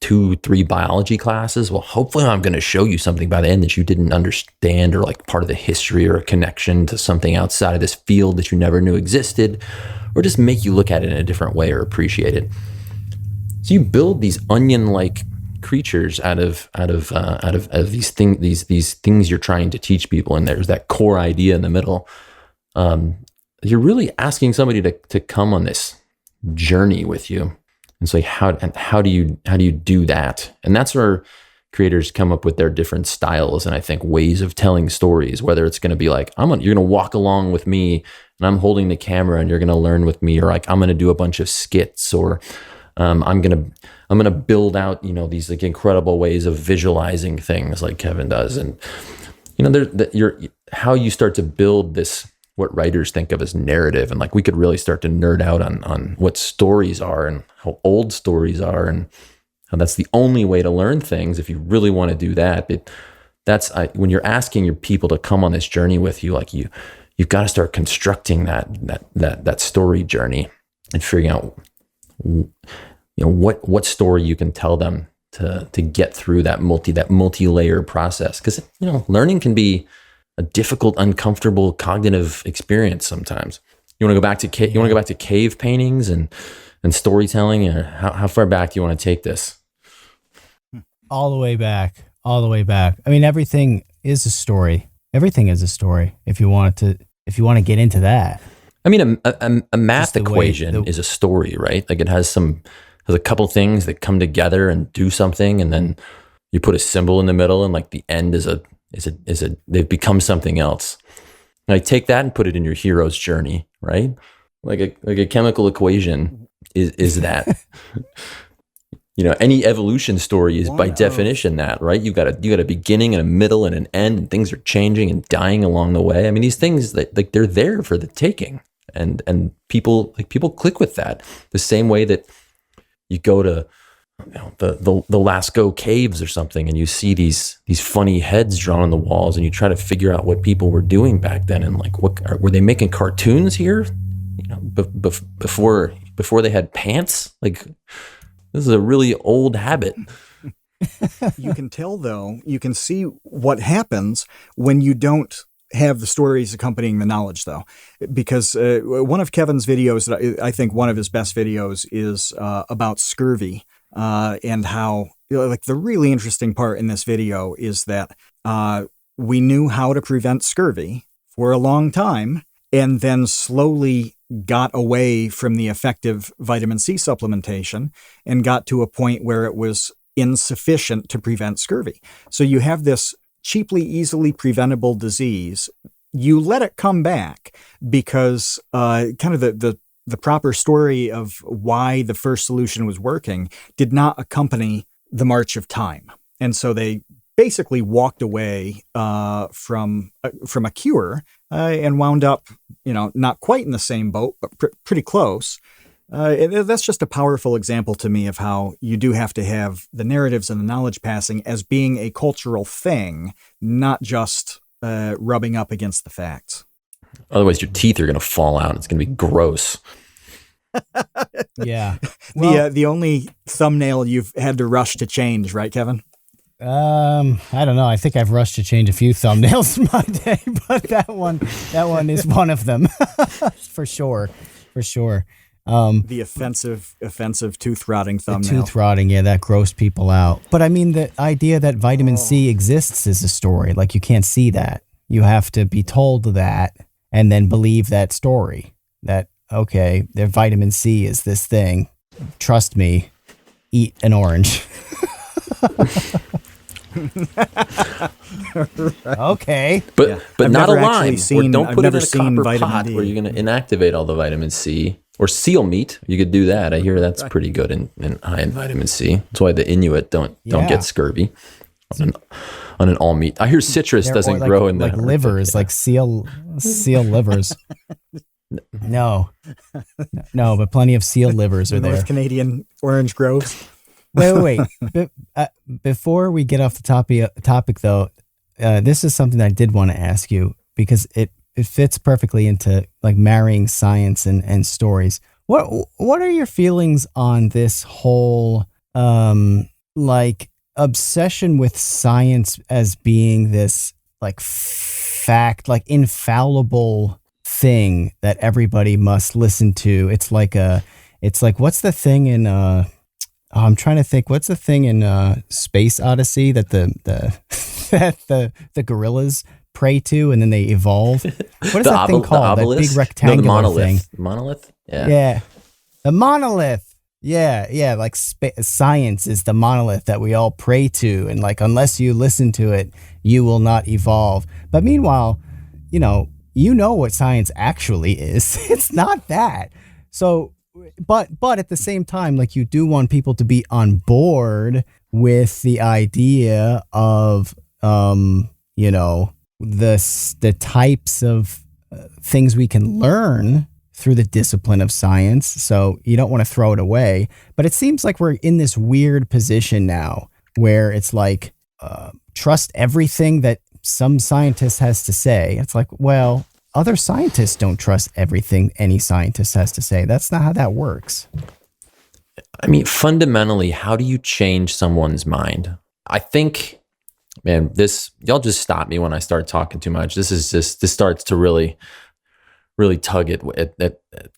2-3 biology classes, well, hopefully I'm going to show you something by the end that you didn't understand, or like part of the history or a connection to something outside of this field that you never knew existed, or just make you look at it in a different way or appreciate it. So you build these onion-like creatures out of these things you're trying to teach people, and there's that core idea in the middle. You're really asking somebody to come on this journey with you. And so how do you do that? And that's where creators come up with their different styles and I think ways of telling stories, whether it's going to be like, you're going to walk along with me and I'm holding the camera and you're going to learn with me, or like I'm going to do a bunch of skits, or I'm going to build out, these like incredible ways of visualizing things like Kevin does. And how you start to build this, what writers think of as narrative. And like, we could really start to nerd out on what stories are and how old stories are, and how that's the only way to learn things. If you really want to do that, when you're asking your people to come on this journey with you, like you've got to start constructing that story journey and figuring out, what story you can tell them to get through that multi-layer process. Because learning can be a difficult, uncomfortable cognitive experience sometimes. You want to go back to cave paintings and storytelling, or how far back do you want to take this? All the way back. I mean, everything is a story. Everything is a story. If you want to get into that. I mean, a math equation is a story, right? Like, there's a couple things that come together and do something, and then you put a symbol in the middle, and like the end they've become something else. Like, take that and put it in your hero's journey, right? Like a chemical equation is that. Any evolution story is by definition that, right? You got a beginning and a middle and an end, and things are changing and dying along the way. I mean, these things, like, they're there for the taking, and people click with that the same way that you go to the Lascaux caves or something, and you see these funny heads drawn on the walls, and you try to figure out what people were doing back then, and like, were they making cartoons here? Before they had pants? Like, this is a really old habit. You can tell, though, you can see what happens when you don't have the stories accompanying the knowledge, though, because one of Kevin's videos, I think one of his best videos, is about scurvy, and how, like, the really interesting part in this video is that we knew how to prevent scurvy for a long time, and then slowly got away from the effective vitamin C supplementation and got to a point where it was insufficient to prevent scurvy. So you have this cheaply, easily preventable disease. You let it come back because kind of the proper story of why the first solution was working did not accompany the march of time. And so they basically walked away from a cure and wound up, not quite in the same boat, but pretty close. That's just a powerful example to me of how you do have to have the narratives and the knowledge passing as being a cultural thing, not just rubbing up against the facts. Otherwise, your teeth are going to fall out. It's going to be gross. Yeah. Well, the only thumbnail you've had to rush to change, right, Kevin? I don't know. I think I've rushed to change a few thumbnails in my day, but that one is one of them. For sure. The offensive tooth rotting thumbnail. Tooth rotting, yeah, that grossed people out. But I mean, the idea that vitamin C exists is a story. Like, you can't see that. You have to be told that and then believe that story. That, okay, their vitamin C is this thing. Trust me, eat an orange. Okay. But I've not a never lime. Seen, don't I've put it never in a seen copper vitamin pot D. where you're going to inactivate all the vitamin C. Or seal meat. You could do that. I hear that's pretty good and high in vitamin C. That's why the Inuit don't get scurvy on an all meat. I hear citrus doesn't grow in the livers, like seal livers. No, but plenty of seal livers are there. North Canadian orange groves. Wait. Before we get off the topic though, this is something I did want to ask you because it fits perfectly into like marrying science and stories. What are your feelings on this whole like obsession with science as being this like fact, like infallible thing that everybody must listen to? It's like what's the thing in I'm trying to think. What's the thing in Space Odyssey that the gorillas pray to and then they evolve? What is that thing called? That big rectangular thing. The monolith? Yeah. Yeah. The monolith. Yeah. Like science is the monolith that we all pray to. And like, unless you listen to it, you will not evolve. But meanwhile, you know what science actually is. It's not that. So, but at the same time, like, you do want people to be on board with the idea of, the types of things we can learn through the discipline of science. So you don't want to throw it away. But it seems like we're in this weird position now where it's like, trust everything that some scientist has to say. It's like, well, other scientists don't trust everything any scientist has to say. That's not how that works. I mean, fundamentally, how do you change someone's mind? I think, man, y'all just stop me when I start talking too much. This starts to really tug at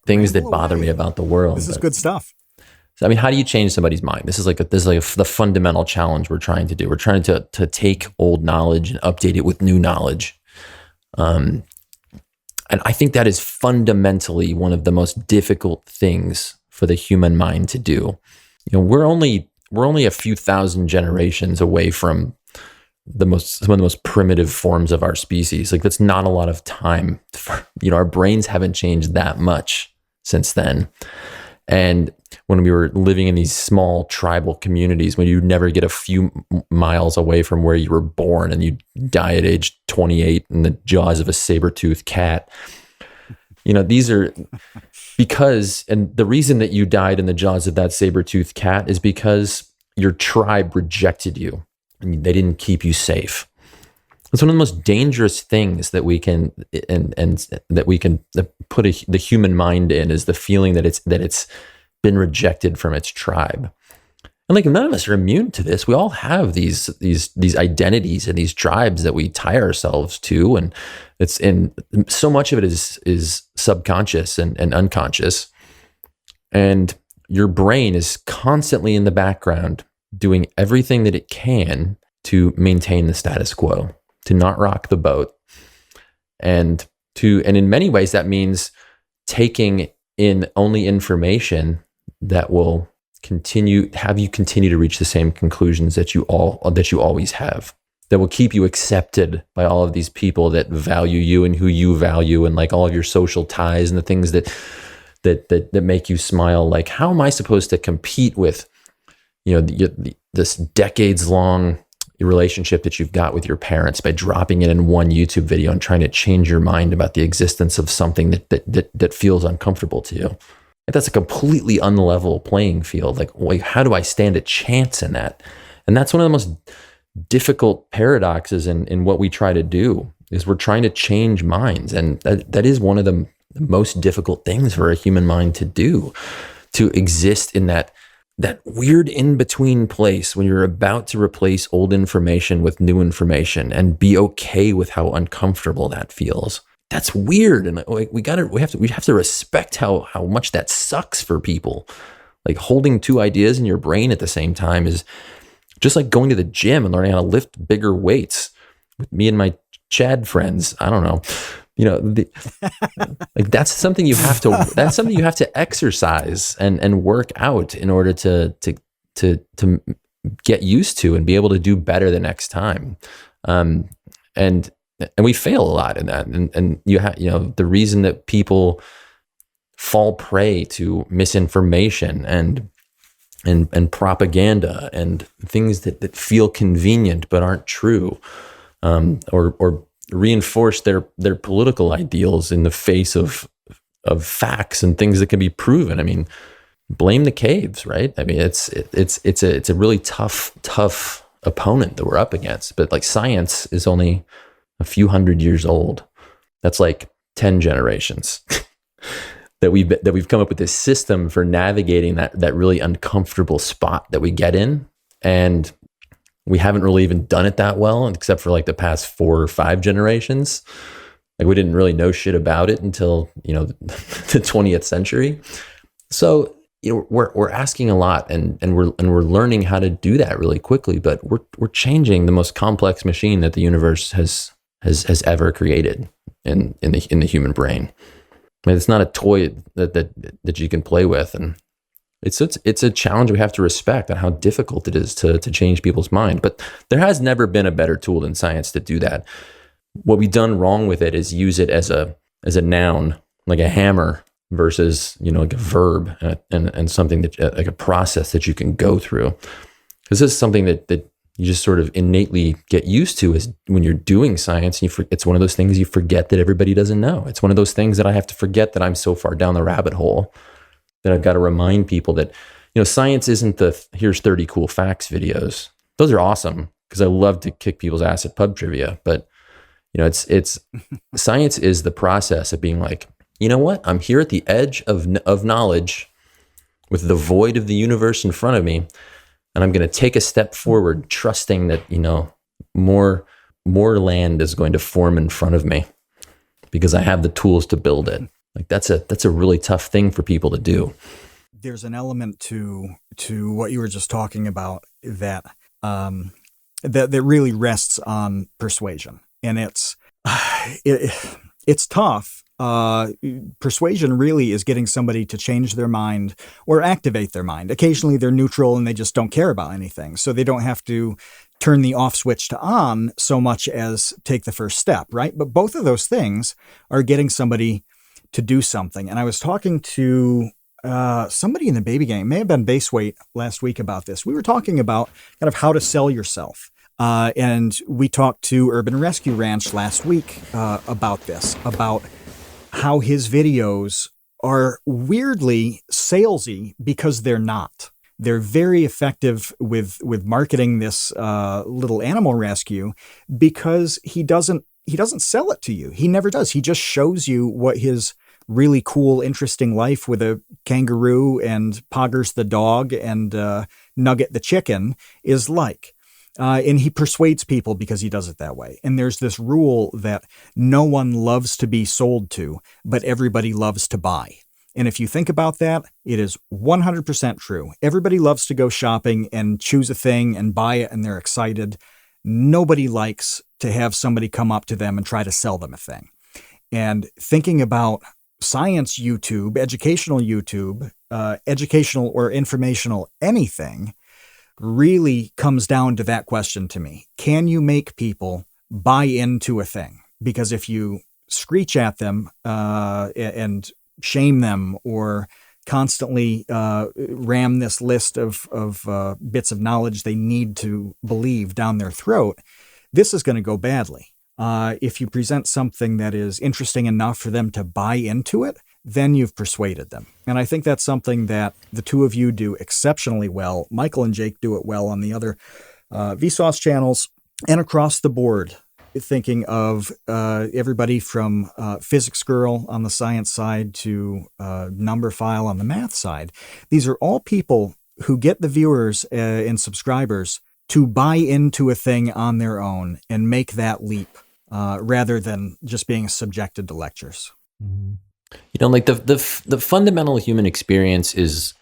things that bother me about the world. This is good stuff. So, I mean, how do you change somebody's mind? This is like the fundamental challenge we're trying to do. We're trying to take old knowledge and update it with new knowledge. And I think that is fundamentally one of the most difficult things for the human mind to do. You know, we're only a few thousand generations away from some of the most primitive forms of our species. Like, that's not a lot of time. Our brains haven't changed that much since then. And when we were living in these small tribal communities, when you'd never get a few miles away from where you were born and you die at age 28 in the jaws of a saber-toothed cat, these are because, and the reason that you died in the jaws of that saber-toothed cat is because your tribe rejected you and they didn't keep you safe. It's one of the most dangerous things that we can put the human mind in, is the feeling that it's been rejected from its tribe. And like, none of us are immune to this. We all have these identities and these tribes that we tie ourselves to, and so much of it is subconscious and unconscious. And your brain is constantly in the background doing everything that it can to maintain the status quo, to not rock the boat. And in many ways that means taking in only information that will have you continue to reach the same conclusions that you always have, that will keep you accepted by all of these people that value you and who you value, and like all of your social ties and the things that make you smile. Like, how am I supposed to compete with this decades long relationship that you've got with your parents by dropping it in one YouTube video and trying to change your mind about the existence of something that feels uncomfortable to you? That's a completely unlevel playing field. Like, how do I stand a chance in that? And that's one of the most difficult paradoxes in what we try to do, is we're trying to change minds. And that is one of the most difficult things for a human mind to do, to exist in that weird in-between place when you're about to replace old information with new information and be okay with how uncomfortable that feels. That's weird. And like, we have to respect how much that sucks for people. Like, holding two ideas in your brain at the same time is just like going to the gym and learning how to lift bigger weights with me and my Chad friends. I don't know. Like, that's something you have to exercise and work out in order to get used to and be able to do better the next time. And we fail a lot in that. And the reason that people fall prey to misinformation and propaganda and things that feel convenient but aren't true, or reinforce their political ideals in the face of facts and things that can be proven. I mean, blame the caves, right? I mean, it's a really tough opponent that we're up against. But like, science is only a few hundred years old. That's like 10 generations that we've come up with this system for navigating that really uncomfortable spot that we get in. And we haven't really even done it that well, except for like the past 4 or 5 generations. Like, we didn't really know shit about it until, the 20th century. So, we're asking a lot, and we're learning how to do that really quickly, but we're changing the most complex machine that the universe has ever created in the human brain. I mean, it's not a toy that you can play with, and it's a challenge we have to respect on how difficult it is to change people's mind. But there has never been a better tool in science to do that. What we've done wrong with it is use it as a noun, like a hammer, versus like a verb and something that like a process that you can go through. Because this is something that you just sort of innately get used to is when you're doing science, it's one of those things you forget that everybody doesn't know. It's one of those things that I have to forget that I'm so far down the rabbit hole that I've got to remind people that, science isn't the here's 30 cool facts videos. Those are awesome because I love to kick people's ass at pub trivia. But, it's science is the process of being like, you know what? I'm here at the edge of knowledge with the void of the universe in front of me. And I'm going to take a step forward, trusting that, more land is going to form in front of me because I have the tools to build it. Like that's a really tough thing for people to do. There's an element to what you were just talking about that that really rests on persuasion, and it's tough. Persuasion really is getting somebody to change their mind or activate their mind. Occasionally they're neutral and they just don't care about anything. So they don't have to turn the off switch to on so much as take the first step, right? But both of those things are getting somebody to do something. And I was talking to somebody in the baby gang, it may have been Base Weight last week about this. We were talking about kind of how to sell yourself. And we talked to Urban Rescue Ranch last week about this, about how his videos are weirdly salesy because they're not. They're very effective with marketing this little animal rescue because he doesn't sell it to you. He never does. He just shows you what his really cool, interesting life with a kangaroo and Poggers the dog and Nugget the chicken is like. And he persuades people because he does it that way. And there's this rule that no one loves to be sold to, but everybody loves to buy. And if you think about that, it is 100% true. Everybody loves to go shopping and choose a thing and buy it, and they're excited. Nobody likes to have somebody come up to them and try to sell them a thing. And thinking about science YouTube, educational or informational anything, really comes down to that question to me. Can you make people buy into a thing? Because if you screech at them and shame them or constantly ram this list of bits of knowledge they need to believe down their throat, this is going to go badly. If you present something that is interesting enough for them to buy into it, then you've persuaded them. And I think that's something that the two of you do exceptionally well. Michael and Jake do it well on the other Vsauce channels and across the board, thinking of everybody from Physics Girl on the science side to Numberphile on the math side. These are all people who get the viewers and subscribers to buy into a thing on their own and make that leap rather than just being subjected to lectures. Mm-hmm. Like the fundamental human experience is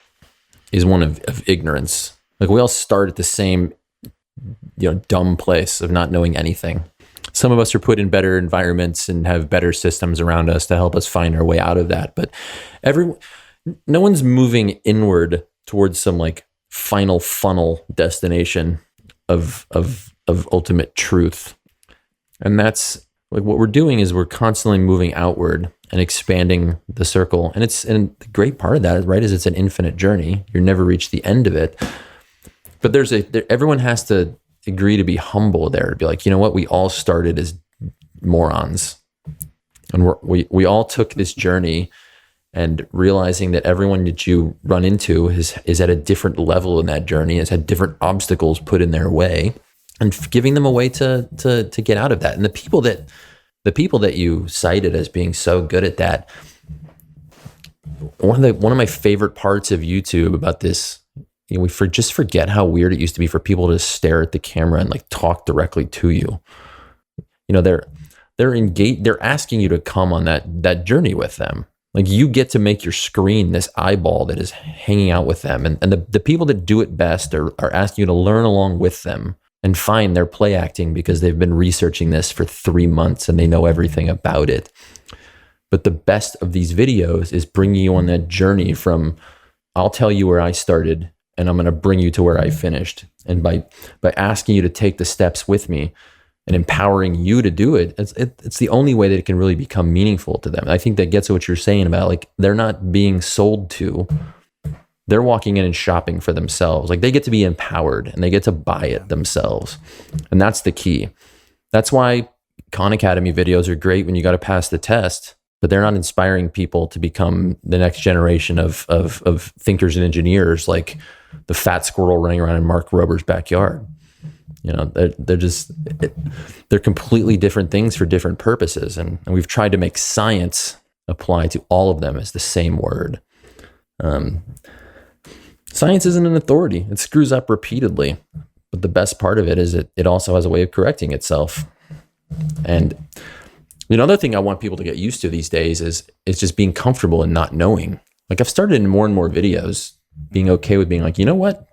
one of ignorance. Like we all start at the same, dumb place of not knowing anything. Some of us are put in better environments and have better systems around us to help us find our way out of that. But no one's moving inward towards some like final funnel destination of ultimate truth. And that's like what we're doing is we're constantly moving outward and expanding the circle. And the great part of that, right, is it's an infinite journey. You never reach the end of it. But everyone has to agree to be humble there, to be like, you know what, we all started as morons. And we all took this journey, and realizing that everyone that you run into is at a different level in that journey, has had different obstacles put in their way, and giving them a way to get out of that. And the people that you cited as being so good at that, one of my favorite parts of YouTube about this, we just forget how weird it used to be for people to stare at the camera and like talk directly to you. They're engaged. They're asking you to come on that journey with them. Like you get to make your screen this eyeball that is hanging out with them. And the people that do it best are asking you to learn along with them and find their play acting because they've been researching this for 3 months and they know everything about it. But the best of these videos is bringing you on that journey from, I'll tell you where I started and I'm going to bring you to where I finished. And by asking you to take the steps with me and empowering you to do it, it's the only way that it can really become meaningful to them. I think that gets at what you're saying about like, they're not being sold to. they're walking in and shopping for themselves. Like they get to be empowered and they get to buy it themselves. And that's the key. That's why Khan Academy videos are great when you got to pass the test, but they're not inspiring people to become the next generation of thinkers and engineers, like the fat squirrel running around in Mark Rober's backyard. You know, they're completely different things for different purposes. And we've tried to make science apply to all of them as the same word. Science isn't an authority. It screws up repeatedly. But the best part of it is it also has a way of correcting itself. And another thing I want people to get used to these days is just being comfortable in not knowing. Like I've started in more and more videos being okay with being like, you know what?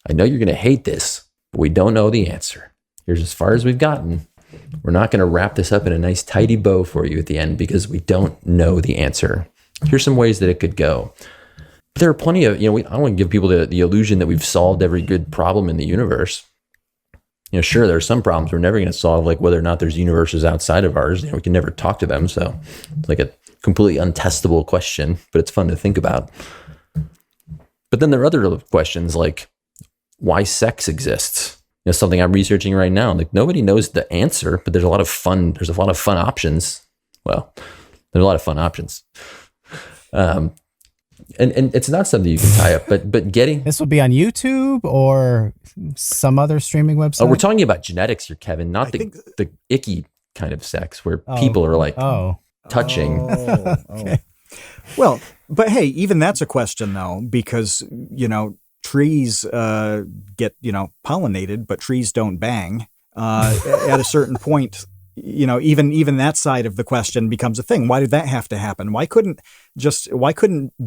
I know you're going to hate this, but we don't know the answer. Here's as far as we've gotten. We're not going to wrap this up in a nice tidy bow for you at the end because we don't know the answer. Here's some ways that it could go. There are plenty of, I don't want to give people the illusion that we've solved every good problem in the universe. Sure, there are some problems we're never going to solve, like whether or not there's universes outside of ours. We can never talk to them. So it's like a completely untestable question, but it's fun to think about. But then there are other questions like why sex exists. Something I'm researching right now. Like nobody knows the answer, but there's a lot of fun options. Well, there's a lot of fun options. And it's not something you can tie up, but getting... This will be on YouTube or some other streaming website? Oh, we're talking about genetics here, Kevin, not the icky kind of sex where people are like touching. Okay. Well, but hey, even that's a question though, because, trees get, pollinated, but trees don't bang. At a certain point, even that side of the question becomes a thing. Why did that have to happen? Why couldn't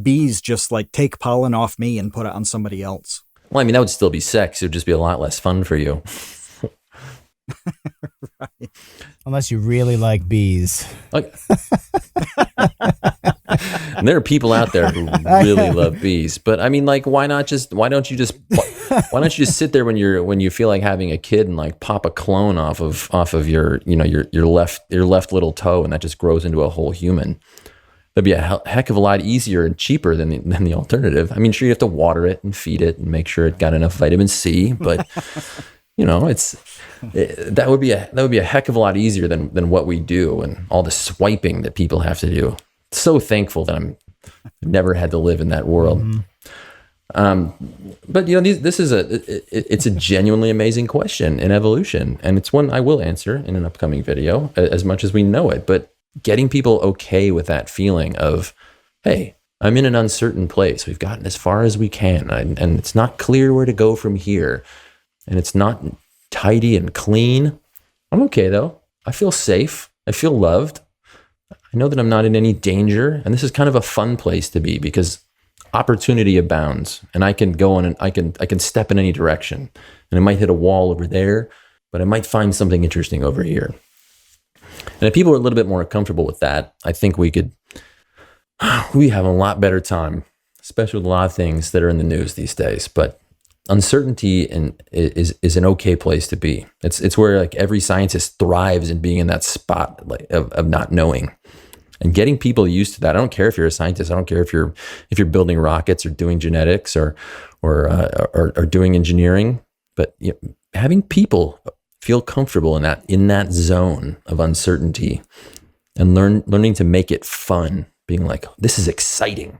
bees just like take pollen off me and put it on somebody else? Well, I mean, that would still be sex. It would just be a lot less fun for you. Right. Unless you really like bees. And there are people out there who really love bees, but I mean, like, why don't you just sit there when you feel like having a kid and like pop a clone off of your left little toe, and that just grows into a whole human. That'd be a heck of a lot easier and cheaper than the alternative. I mean, sure, you have to water it and feed it and make sure it got enough vitamin C, but that would be a heck of a lot easier than what we do and all the swiping that people have to do. So thankful that I've never had to live in that world. Mm-hmm. But this is it's a genuinely amazing question in evolution, and it's one I will answer in an upcoming video as much as we know it. But getting people okay with that feeling of, hey, I'm in an uncertain place. We've gotten as far as we can, and it's not clear where to go from here, and it's not tidy and clean. I'm okay though. I feel safe. I feel loved. I know that I'm not in any danger, and this is kind of a fun place to be because opportunity abounds, and I can go on and I can step in any direction, and I might hit a wall over there, but I might find something interesting over here. And if people are a little bit more comfortable with that, I think we have a lot better time, especially with a lot of things that are in the news these days. But uncertainty is an okay place to be. It's where like every scientist thrives in being in that spot of not knowing. And getting people used to that. I don't care if you're a scientist. I don't care if you're building rockets or doing genetics or doing engineering. But having people feel comfortable in that zone of uncertainty and learning to make it fun. Being like, this is exciting.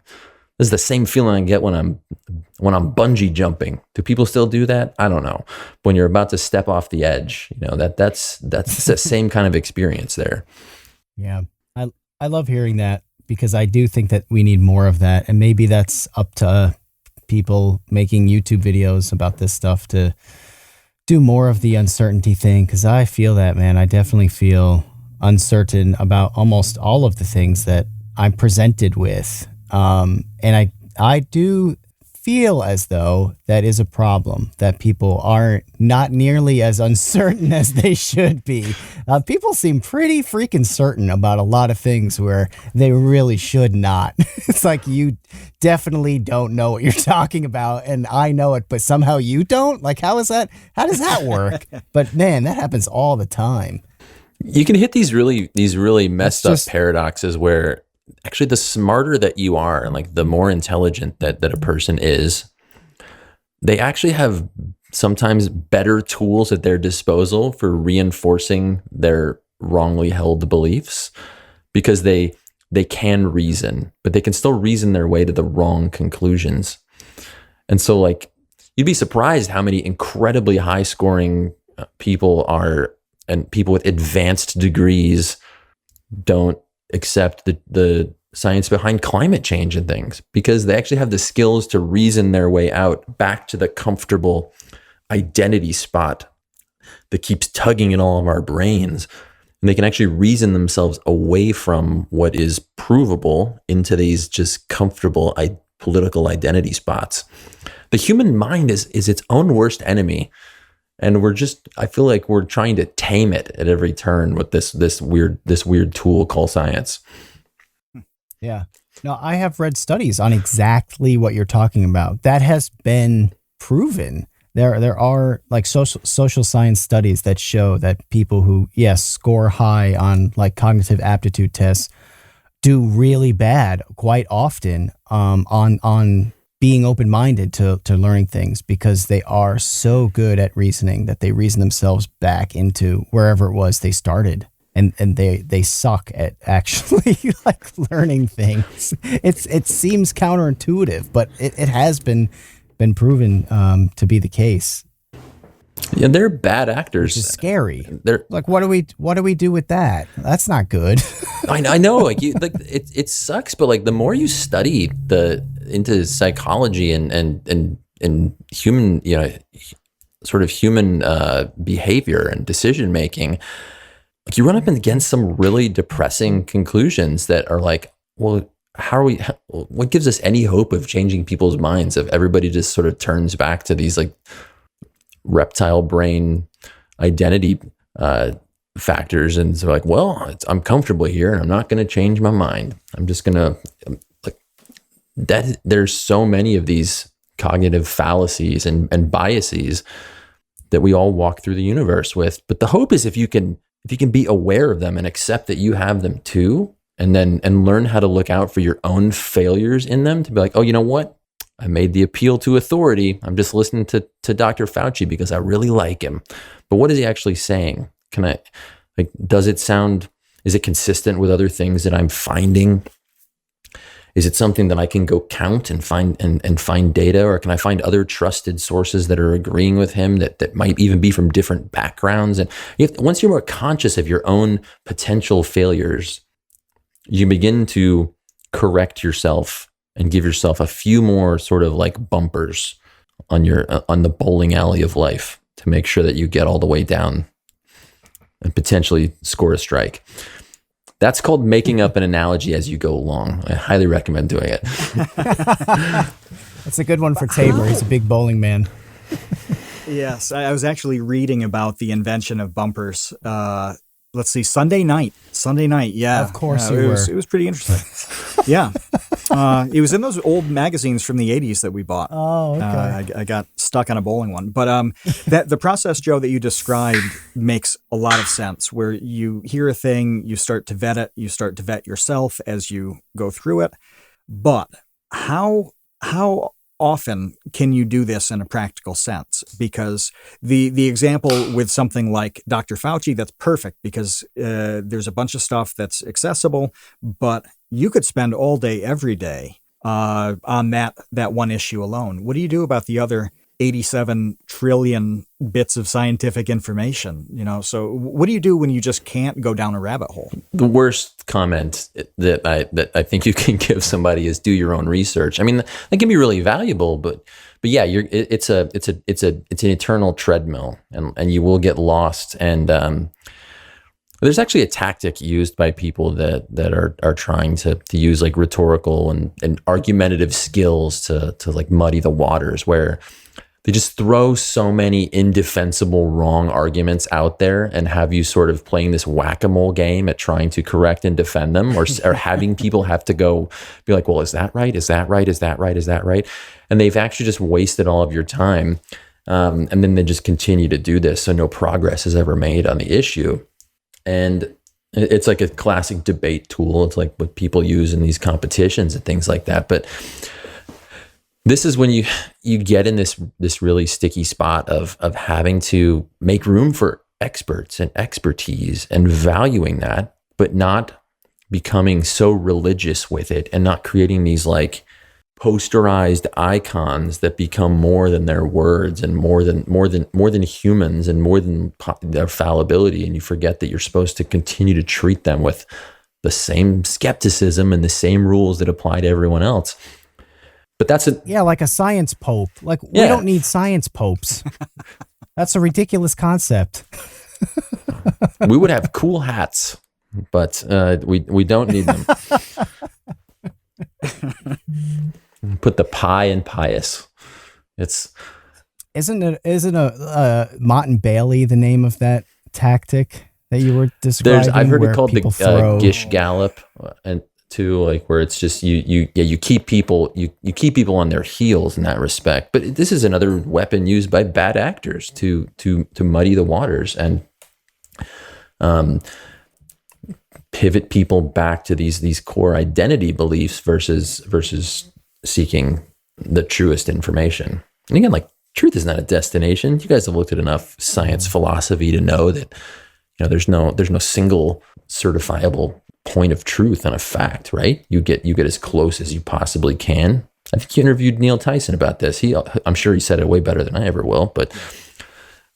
This is the same feeling I get when I'm bungee jumping. Do people still do that? I don't know. When you're about to step off the edge, that's the same kind of experience there. Yeah. I love hearing that because I do think that we need more of that. And maybe that's up to people making YouTube videos about this stuff to do more of the uncertainty thing. Cause I feel that, man, I definitely feel uncertain about almost all of the things that I'm presented with. And I do feel as though that is a problem, that people are not nearly as uncertain as they should be. People seem pretty freaking certain about a lot of things where they really should not. It's like, you definitely don't know what you're talking about, and I know it, but somehow you don't? Like, how does that work? But man, that happens all the time. You can hit these really messed up paradoxes where actually the smarter that you are and like the more intelligent that a person is, they actually have sometimes better tools at their disposal for reinforcing their wrongly held beliefs, because they can reason, but they can still reason their way to the wrong conclusions. And so like, you'd be surprised how many incredibly high scoring people are, and people with advanced degrees don't accept the science behind climate change and things, because they actually have the skills to reason their way out back to the comfortable identity spot that keeps tugging at all of our brains. And they can actually reason themselves away from what is provable into these just comfortable political identity spots. The human mind is its own worst enemy. And I feel like we're trying to tame it at every turn with this weird tool called science. Yeah. No, I have read studies on exactly what you're talking about. That has been proven. There are like social science studies that show that people who, yes, score high on like cognitive aptitude tests do really bad quite often on being open-minded to learning things, because they are so good at reasoning that they reason themselves back into wherever it was they started. And they suck at actually like learning things. It seems counterintuitive, but it has been proven to be the case. Yeah, they're bad actors. Which is scary. They're like, what do we do with that? That's not good. I know, like it sucks, but like the more you study into psychology and human, sort of human behavior and decision making, like you run up against some really depressing conclusions that are like, well, what gives us any hope of changing people's minds if everybody just sort of turns back to these like reptile brain identity factors, and so like, well, I'm comfortable here and I'm not going to change my mind. I'm just going to like that. There's so many of these cognitive fallacies and biases that we all walk through the universe with. But the hope is if you can be aware of them and accept that you have them too, and learn how to look out for your own failures in them, to be like, oh, you know what? I made the appeal to authority. I'm just listening to Dr. Fauci because I really like him. But what is he actually saying? Is it consistent with other things that I'm finding? Is it something that I can go count and find data, or can I find other trusted sources that are agreeing with him that might even be from different backgrounds? And once you're more conscious of your own potential failures, you begin to correct yourself and give yourself a few more sort of like bumpers on the bowling alley of life to make sure that you get all the way down and potentially score a strike. That's called making up an analogy as you go along. I highly recommend doing it. That's a good one for Tabor. He's a big bowling man. Yes, I was actually reading about the invention of bumpers. Let's see, Sunday night. Yeah, of course you were. It was pretty interesting. Yeah, it was in those old magazines from the '80s that we bought. Oh, okay. I got stuck on a bowling one, but that the process, Joe, that you described makes a lot of sense. Where you hear a thing, you start to vet it, you start to vet yourself as you go through it. But how often can you do this in a practical sense? Because the example with something like Dr. Fauci, that's perfect, because there's a bunch of stuff that's accessible, but you could spend all day, every day on that one issue alone. What do you do about the other 87 trillion bits of scientific information? So what do you do when you just can't go down a rabbit hole? The worst comment that I think you can give somebody is do your own research. I mean, that can be really valuable, but yeah, it's an eternal treadmill, and you will get lost. And there's actually a tactic used by people that are trying to use like rhetorical and argumentative skills to like muddy the waters, where they just throw so many indefensible wrong arguments out there and have you sort of playing this whack-a-mole game at trying to correct and defend them, or having people have to go be like, well, is that right? Is that right? Is that right? Is that right? And they've actually just wasted all of your time. And then they just continue to do this. So no progress is ever made on the issue. And It's like a classic debate tool. It's like what people use in these competitions and things like that. But this is when you get in this really sticky spot of having to make room for experts and expertise and valuing that, but not becoming so religious with it and not creating these like posterized icons that become more than their words and more than humans and more than their fallibility. And you forget that you're supposed to continue to treat them with the same skepticism and the same rules that apply to everyone else. But that's like a science pope. Like we don't need science popes. That's a ridiculous concept. We would have cool hats, but we don't need them. Put the pi in pious. Isn't Mott and Bailey the name of that tactic that you were describing? I've heard it called the Gish Gallop, and too, like where it's just you keep people on their heels in that respect. But this is another weapon used by bad actors to muddy the waters and pivot people back to these core identity beliefs versus seeking the truest information. And again, like truth is not a destination. You guys have looked at enough science philosophy to know that there's no single certifiable point of truth on a fact, right? You get as close as you possibly can. I think you interviewed Neil Tyson about this. I'm sure he said it way better than I ever will. But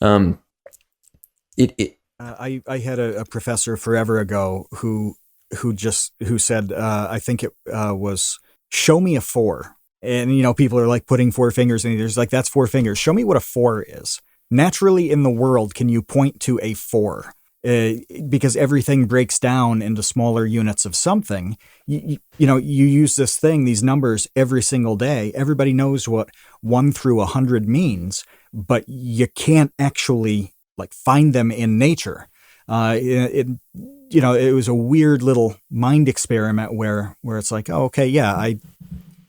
I had a professor forever ago who said I think it was show me a 4. And people are like putting 4 fingers and there's like that's 4 fingers. Show me what a 4 is. Naturally in the world, can you point to a 4? Because everything breaks down into smaller units of something. You use these numbers every single day. Everybody knows what 1 through 100 means, but you can't actually like find them in nature. It was a weird little mind experiment where it's like, oh, okay, yeah,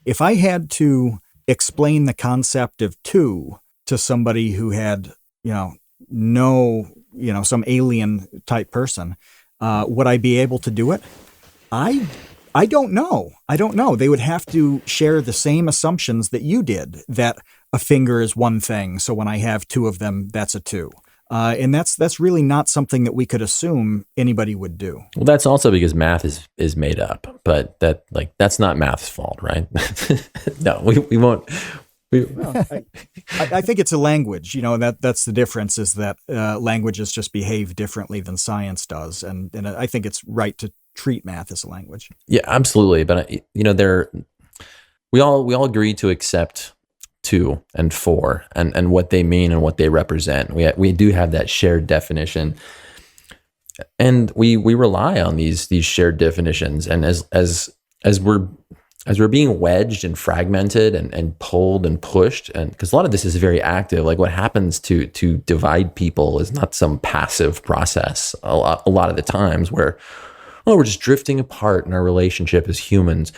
if I had to explain the concept of 2 to somebody who had, some alien type person, would I be able to do it? I don't know. They would have to share the same assumptions that you did, that a finger is one thing. So when I have 2 of them, that's a 2. And that's really not something that we could assume anybody would do. Well, that's also because math is made up, but that's not math's fault, right? No, we won't. I think it's a language, that's the difference is that languages just behave differently than science does. And I think it's right to treat math as a language. Yeah, absolutely. But, we all agree to accept 2 and 4 and what they mean and what they represent. We do have that shared definition. And we rely on these shared definitions. And as we're being wedged and fragmented and pulled and pushed, and because a lot of this is very active, like what happens to divide people is not some passive process. A lot of the times where, we're just drifting apart in our relationship as humans.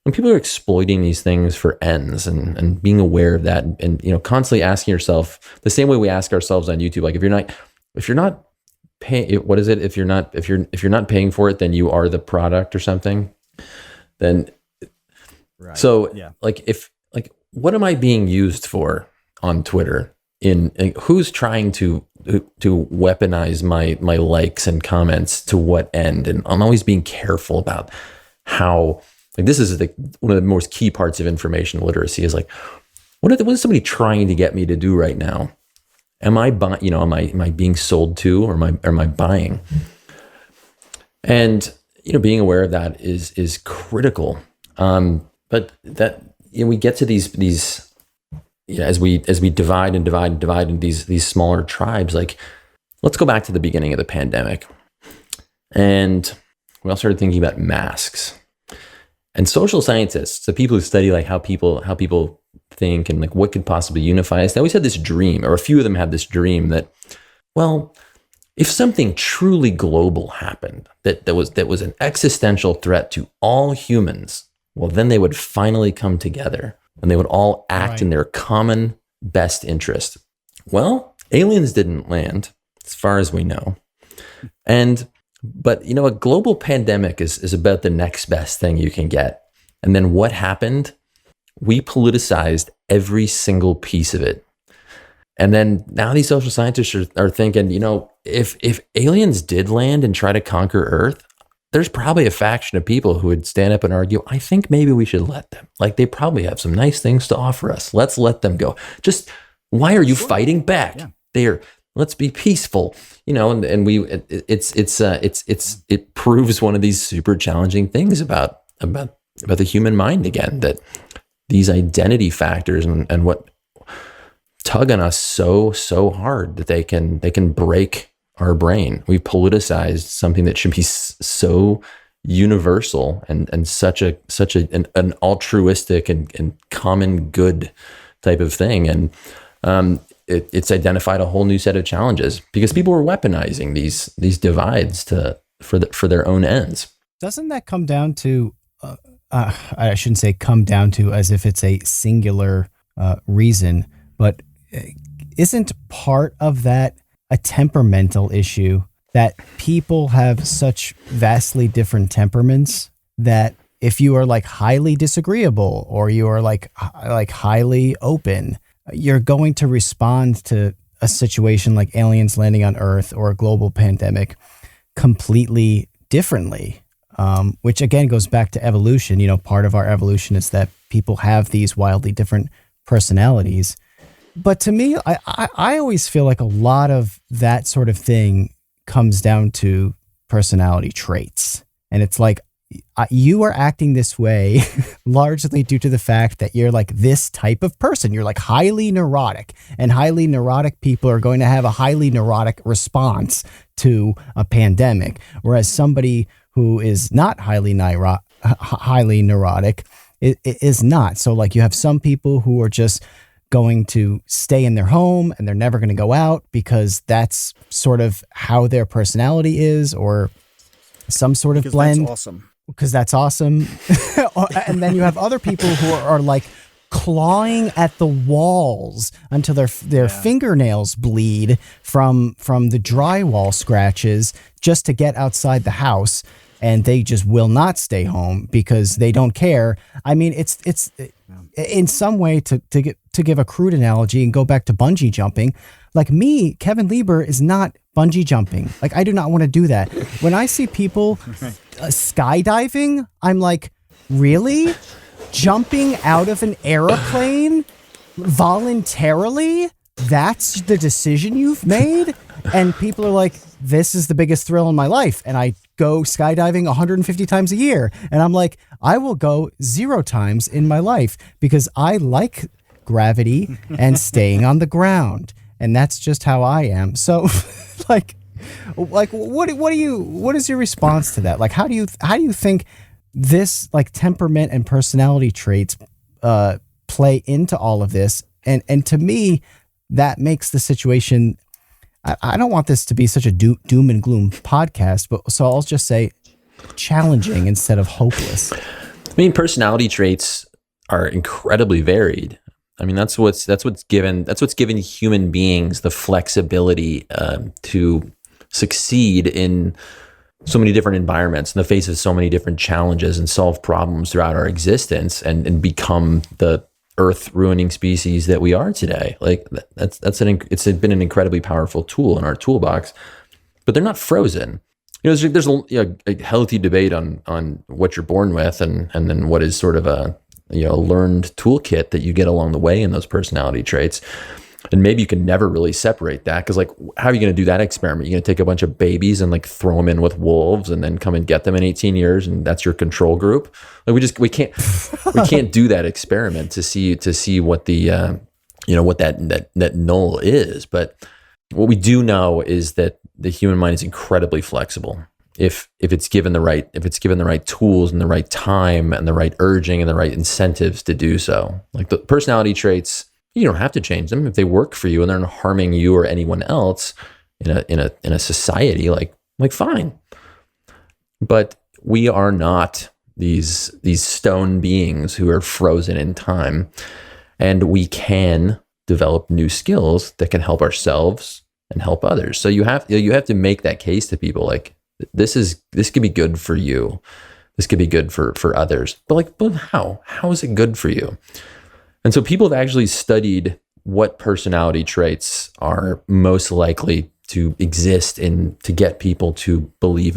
When people are exploiting these things for ends and being aware of that and constantly asking yourself the same way we ask ourselves on YouTube, like if you're not paying, what is it? If you're not paying for it, then you are the product or something. Then right. So yeah. What am I being used for on Twitter? Who's trying to weaponize my likes and comments to what end? And I'm always being careful about how. This is one of the most key parts of information literacy is like, what is somebody trying to get me to do right now? Am I buying? Am I being sold to, or am I buying? And being aware of that is critical. But that we get to these as we divide into these smaller tribes. Like, let's go back to the beginning of the pandemic, and we all started thinking about masks. And social scientists, the people who study like how people think and like what could possibly unify us, they always had this dream, or a few of them had this dream that, well, if something truly global happened that was an existential threat to all humans, well, then they would finally come together and they would all act in their common best interest. Well, aliens didn't land, as far as we know, and But a global pandemic is about the next best thing you can get. And then what happened? We politicized every single piece of it. And then now these social scientists are thinking, if aliens did land and try to conquer Earth, there's probably a faction of people who would stand up and argue, I think maybe we should let them. Like, they probably have some nice things to offer us. Let's let them go. Just, why are you fighting back? Yeah. Let's be peaceful, and it proves one of these super challenging things about the human mind again, that these identity factors and what tug on us so hard that they can break our brain. We've politicized something that should be so universal and such an altruistic and common good type of thing. And it's identified a whole new set of challenges because people are weaponizing these divides for their own ends. Doesn't that come down to, I shouldn't say come down to as if it's a singular reason, but isn't part of that a temperamental issue, that people have such vastly different temperaments that if you are like highly disagreeable or you are like highly open, you're going to respond to a situation like aliens landing on Earth or a global pandemic completely differently, which again goes back to evolution. Part of our evolution is that people have these wildly different personalities. But to me, I always feel like a lot of that sort of thing comes down to personality traits. And it's like, you are acting this way largely due to the fact that you're like this type of person. You're like highly neurotic, and highly neurotic people are going to have a highly neurotic response to a pandemic. Whereas somebody who is not highly neurotic is not. So like you have some people who are just going to stay in their home and they're never going to go out because that's sort of how their personality is, or some sort of blend. That's awesome. Because that's awesome. And then you have other people who are like clawing at the walls until their fingernails bleed from the drywall scratches just to get outside the house, and they just will not stay home because they don't care. I mean, it's in some way to give a crude analogy and go back to bungee jumping. Like me, Kevin Lieber is not bungee jumping. Like, I do not want to do that. When I see people skydiving, I'm like, really? Jumping out of an airplane voluntarily? That's the decision you've made? And people are like, this is the biggest thrill in my life. And I go skydiving 150 times a year. And I'm like, I will go 0 times in my life because I like gravity and staying on the ground. And that's just how I am. So like what is your response to that? Like, how do you think this like temperament and personality traits play into all of this? And to me, that makes the situation, I don't want this to be such a doom and gloom podcast, but so I'll just say challenging instead of hopeless. I mean, personality traits are incredibly varied. I mean, that's what's given human beings the flexibility to succeed in so many different environments, in the face of so many different challenges, and solve problems throughout our existence, and become the earth-ruining species that we are today. Like it's been an incredibly powerful tool in our toolbox, but they're not frozen. There's a healthy debate on what you're born with, and then what is sort of a learned toolkit that you get along the way in those personality traits. And maybe you can never really separate that, because like, how are you going to do that experiment? You're going to take a bunch of babies and like throw them in with wolves and then come and get them in 18 years, and that's your control group? Like, we can't do that experiment to see what the what that null is. But what we do know is that the human mind is incredibly flexible if it's given the right tools and the right time and the right urging and the right incentives to do so. Like the personality traits, you don't have to change them if they work for you and they're not harming you or anyone else in a society. Like fine. But we are not these stone beings who are frozen in time, and we can develop new skills that can help ourselves and help others. So you have to make that case to people, like, this could be good for you. This could be good for others. But how? How is it good for you? And so people have actually studied what personality traits are most likely to exist to get people to believe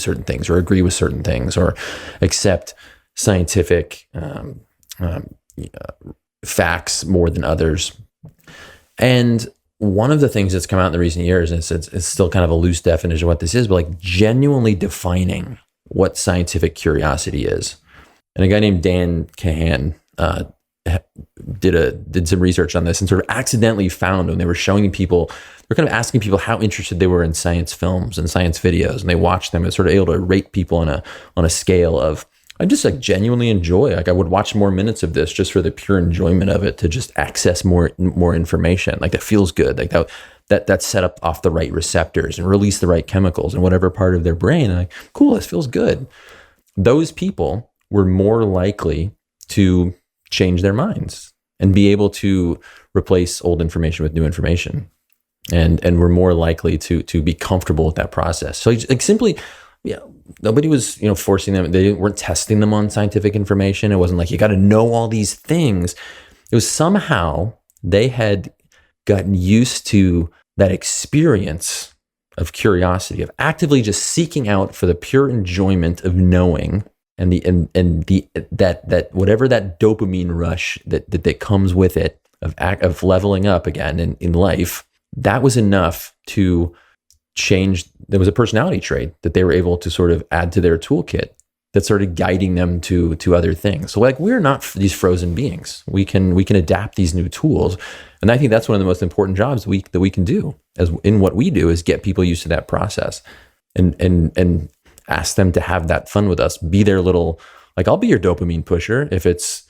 certain things, or agree with certain things, or accept scientific facts more than others. And one of the things that's come out in the recent years, and it's still kind of a loose definition of what this is, but like genuinely defining what scientific curiosity is. And a guy named Dan Kahan did some research on this, and sort of accidentally found, when they were showing people, they're kind of asking people how interested they were in science films and science videos, and they watched them and sort of able to rate people on a scale of, I just like genuinely enjoy, like I would watch more minutes of this just for the pure enjoyment of it, to just access more information. Like that feels good. Like that set up off the right receptors and release the right chemicals in whatever part of their brain. And like, cool, this feels good. Those people were more likely to change their minds and be able to replace old information with new information. And were more likely to be comfortable with that process. So like simply, nobody was, forcing them. They weren't testing them on scientific information. It wasn't like you got to know all these things. It was somehow they had gotten used to that experience of curiosity, of actively just seeking out for the pure enjoyment of knowing, and that whatever that dopamine rush that comes with it of leveling up again in life. That was enough to change. There was a personality trait that they were able to sort of add to their toolkit that started guiding them to other things. So like, we're not these frozen beings. We can adapt these new tools. And I think that's one of the most important jobs that we can do as in what we do, is get people used to that process and ask them to have that fun with us. Be their little, like, I'll be your dopamine pusher if it's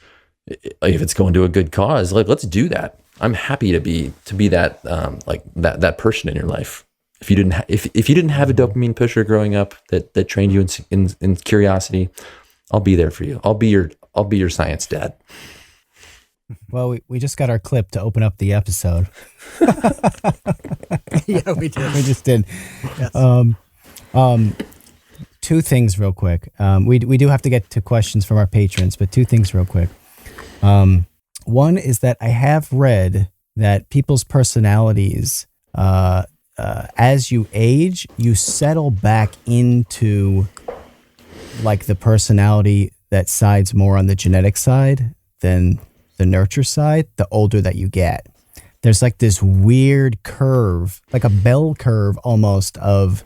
going to a good cause. Like, let's do that. I'm happy to be that that person in your life. If you didn't have a dopamine pusher growing up that trained you in curiosity, I'll be there for you. I'll be your science dad. Well, we just got our clip to open up the episode. Yeah, we did. We just did. Yes. Two things real quick. We do have to get to questions from our patrons, but two things real quick. One is that I have read that people's personalities, as you age, you settle back into like the personality that sides more on the genetic side than the nurture side, the older that you get. There's like this weird curve, like a bell curve almost, of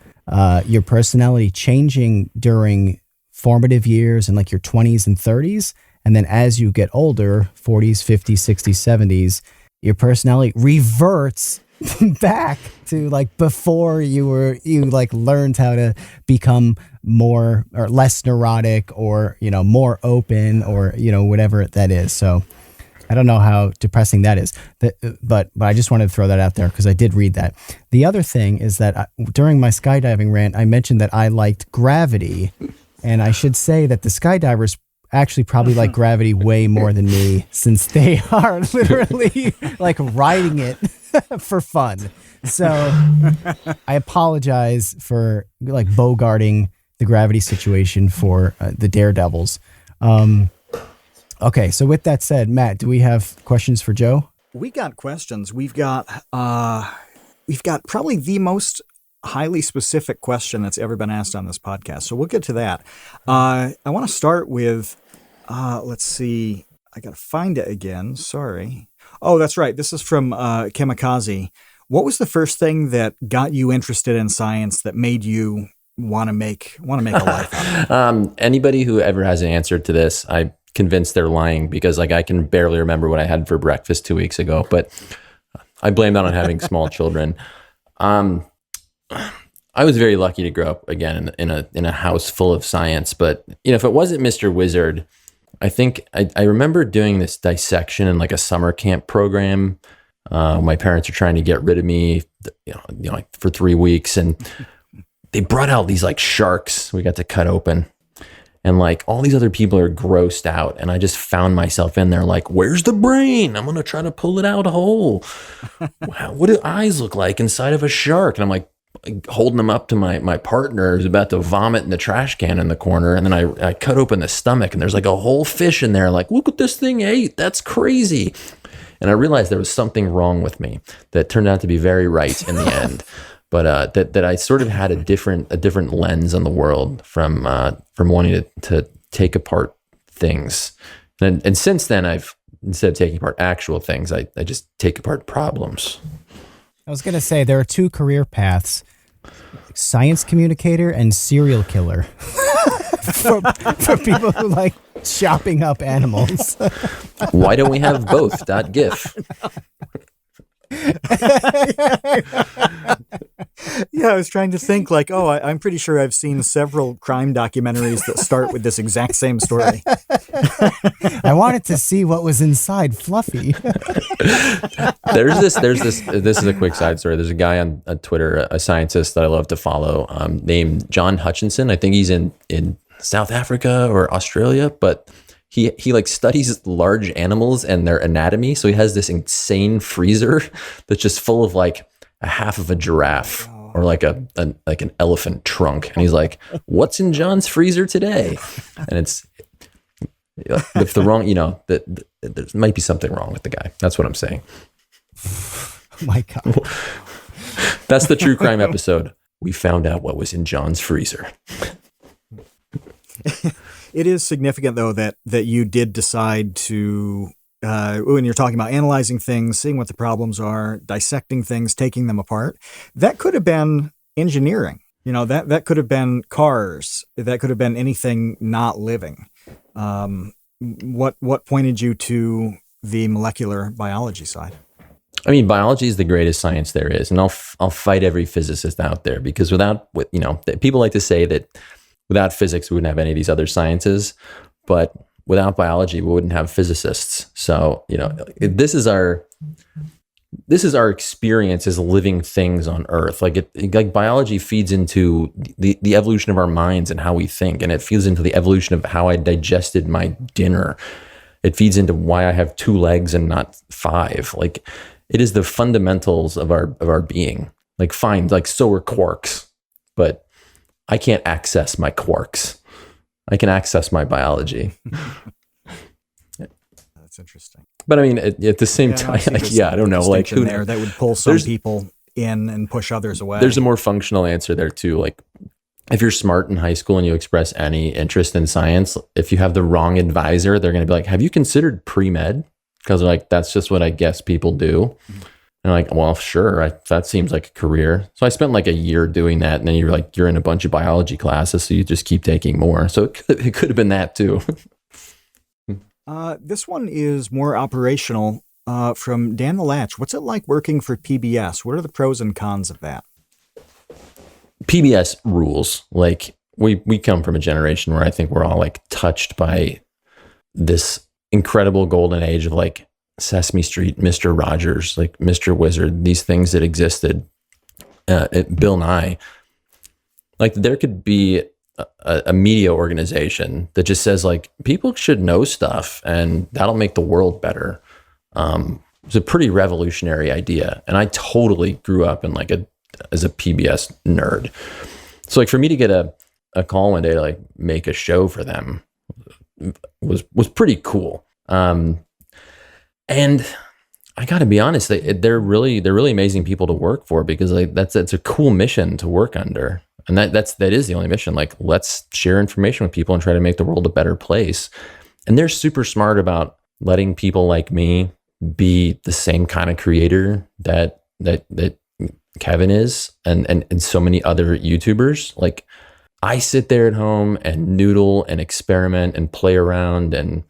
your personality changing during formative years and like your 20s and 30s. And then as you get older, 40s, 50s, 60s, 70s, your personality reverts back to like before you like learned how to become more or less neurotic, or, more open, or, whatever that is. So I don't know how depressing that is, but I just wanted to throw that out there because I did read that. The other thing is that during my skydiving rant, I mentioned that I liked gravity, and I should say that the skydivers actually probably like gravity way more than me, since they are literally like riding it for fun. So I apologize for like bogarting the gravity situation for the daredevils. Okay, so with that said, Matt, do we have questions for Joe? We got questions. We've got probably the most highly specific question that's ever been asked on this podcast. So we'll get to that. I want to start with, let's see. I got to find it again. Sorry. Oh, that's right. This is from Kamikaze. What was the first thing that got you interested in science that made you want to make a life out of it? Anybody who ever has an answer to this, I convinced they're lying, because like I can barely remember what I had for breakfast 2 weeks ago, but I blame that on having small children. I was very lucky to grow up again in a house full of science, but if it wasn't Mr. Wizard, I think I remember doing this dissection in like a summer camp program. My parents are trying to get rid of me, like for 3 weeks, and they brought out these like sharks we got to cut open. And like all these other people are grossed out. And I just found myself in there like, where's the brain? I'm going to try to pull it out whole. Wow, what do eyes look like inside of a shark? And I'm like, holding them up to my partner who's about to vomit in the trash can in the corner. And then I cut open the stomach and there's like a whole fish in there. Like, look what this thing ate. That's crazy. And I realized there was something wrong with me that turned out to be very right in the end. But that I sort of had a different lens on the world from wanting to take apart things. And since then, instead of taking apart actual things, I just take apart problems. I was going to say there are two career paths: science communicator and serial killer. for people who like chopping up animals. Why don't we have both? .gif. Yeah, I was trying to think like, I'm pretty sure I've seen several crime documentaries that start with this exact same story. I wanted to see what was inside Fluffy. This is a quick side story. There's a guy on Twitter, a scientist that I love to follow, named John Hutchinson. I think he's in South Africa or Australia, but he like studies large animals and their anatomy. So he has this insane freezer that's just full of like a half of a giraffe or like an elephant trunk. And he's like, what's in John's freezer today? And it's if the wrong, there might be something wrong with the guy. That's what I'm saying. Oh my God. That's the true crime episode. We found out what was in John's freezer. It is significant, though, that you did decide to, when you're talking about analyzing things, seeing what the problems are, dissecting things, taking them apart, that could have been engineering. That could have been cars. That could have been anything not living. What pointed you to the molecular biology side? I mean, biology is the greatest science there is, and I'll fight every physicist out there because people like to say that without physics, we wouldn't have any of these other sciences, but without biology, we wouldn't have physicists. So, this is our experience as living things on Earth. Like biology feeds into the evolution of our minds and how we think, and it feeds into the evolution of how I digested my dinner. It feeds into why I have 2 legs and not 5. Like, it is the fundamentals of our being. Like, fine, like so are quarks, but I can't access my quarks. I can access my biology. That's interesting. But I mean, at the same time, I don't know. Like, who there that would pull some people in and push others away. There's a more functional answer there too. Like, if you're smart in high school and you express any interest in science, if you have the wrong advisor, they're going to be like, "Have you considered pre-med?" Because like that's just what I guess people do. And like, well, sure, that seems like a career. So I spent like a year doing that, and then you're in a bunch of biology classes, so you just keep taking more. So it could have been that too. This one is more operational. From Dan the Latch, what's it like working for PBS? What are the pros and cons of that? PBS rules. Like we come from a generation where I think we're all like touched by this incredible golden age of like Sesame Street, Mr. Rogers, like Mr. Wizard, these things that existed, Bill Nye. Like there could be a media organization that just says like people should know stuff and that'll make the world better. It's a pretty revolutionary idea. And I totally grew up in as a PBS nerd. So like for me to get a call one day to like make a show for them was pretty cool. And I got to be honest, they're really amazing people to work for because like that's a cool mission to work under. And that is the only mission. Like, let's share information with people and try to make the world a better place. And they're super smart about letting people like me be the same kind of creator that Kevin is and so many other YouTubers. Like, I sit there at home and noodle and experiment and play around and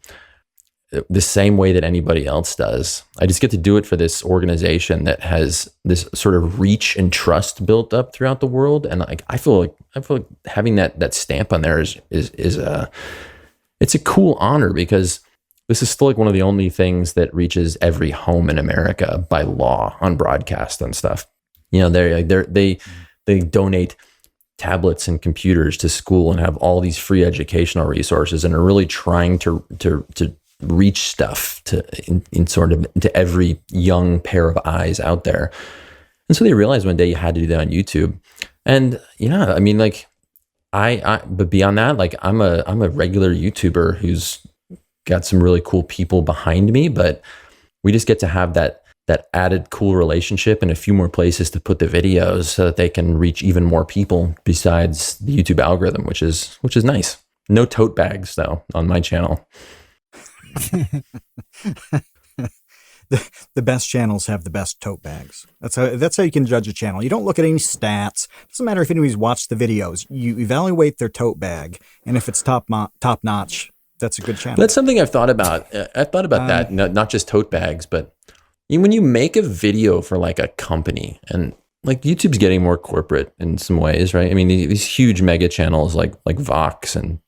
the same way that anybody else does. I just get to do it for this organization that has this sort of reach and trust built up throughout the world. And like I feel like having that stamp on there is it's a cool honor because this is still like one of the only things that reaches every home in America by law on broadcast and stuff. You know, they donate tablets and computers to school and have all these free educational resources and are really trying to reach stuff in sort of to every young pair of eyes out there. And so they realized one day you had to do that on YouTube. And yeah, I mean, like but beyond that, like I'm a regular YouTuber who's got some really cool people behind me, but we just get to have that added cool relationship and a few more places to put the videos so that they can reach even more people besides the YouTube algorithm, which is nice. No tote bags though on my channel. The best channels have the best tote bags. That's how you can judge a channel. You don't look at any stats. It doesn't matter if anybody's watched the videos. You evaluate their tote bag, and if it's top notch, that's a good channel. That's something I've thought about. I've thought about that, not just tote bags, but when you make a video for like a company, and like YouTube's getting more corporate in some ways, right? I mean, these huge mega channels like Vox, and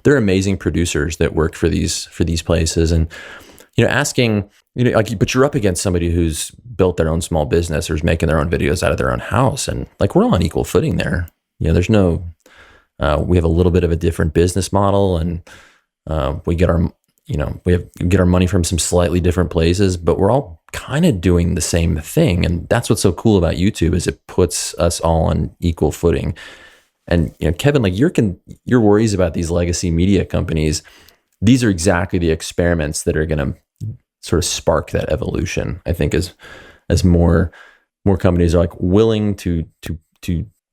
they're amazing producers that work for these places, and asking, like, but you're up against somebody who's built their own small business or is making their own videos out of their own house. And like, we're all on equal footing there. There's no, we have a little bit of a different business model, and we get our, get our money from some slightly different places, but we're all kind of doing the same thing. And that's what's so cool about YouTube is it puts us all on equal footing. And, Kevin, like your worries about these legacy media companies, these are exactly the experiments that are going to sort of spark that evolution. I think as more companies are like willing to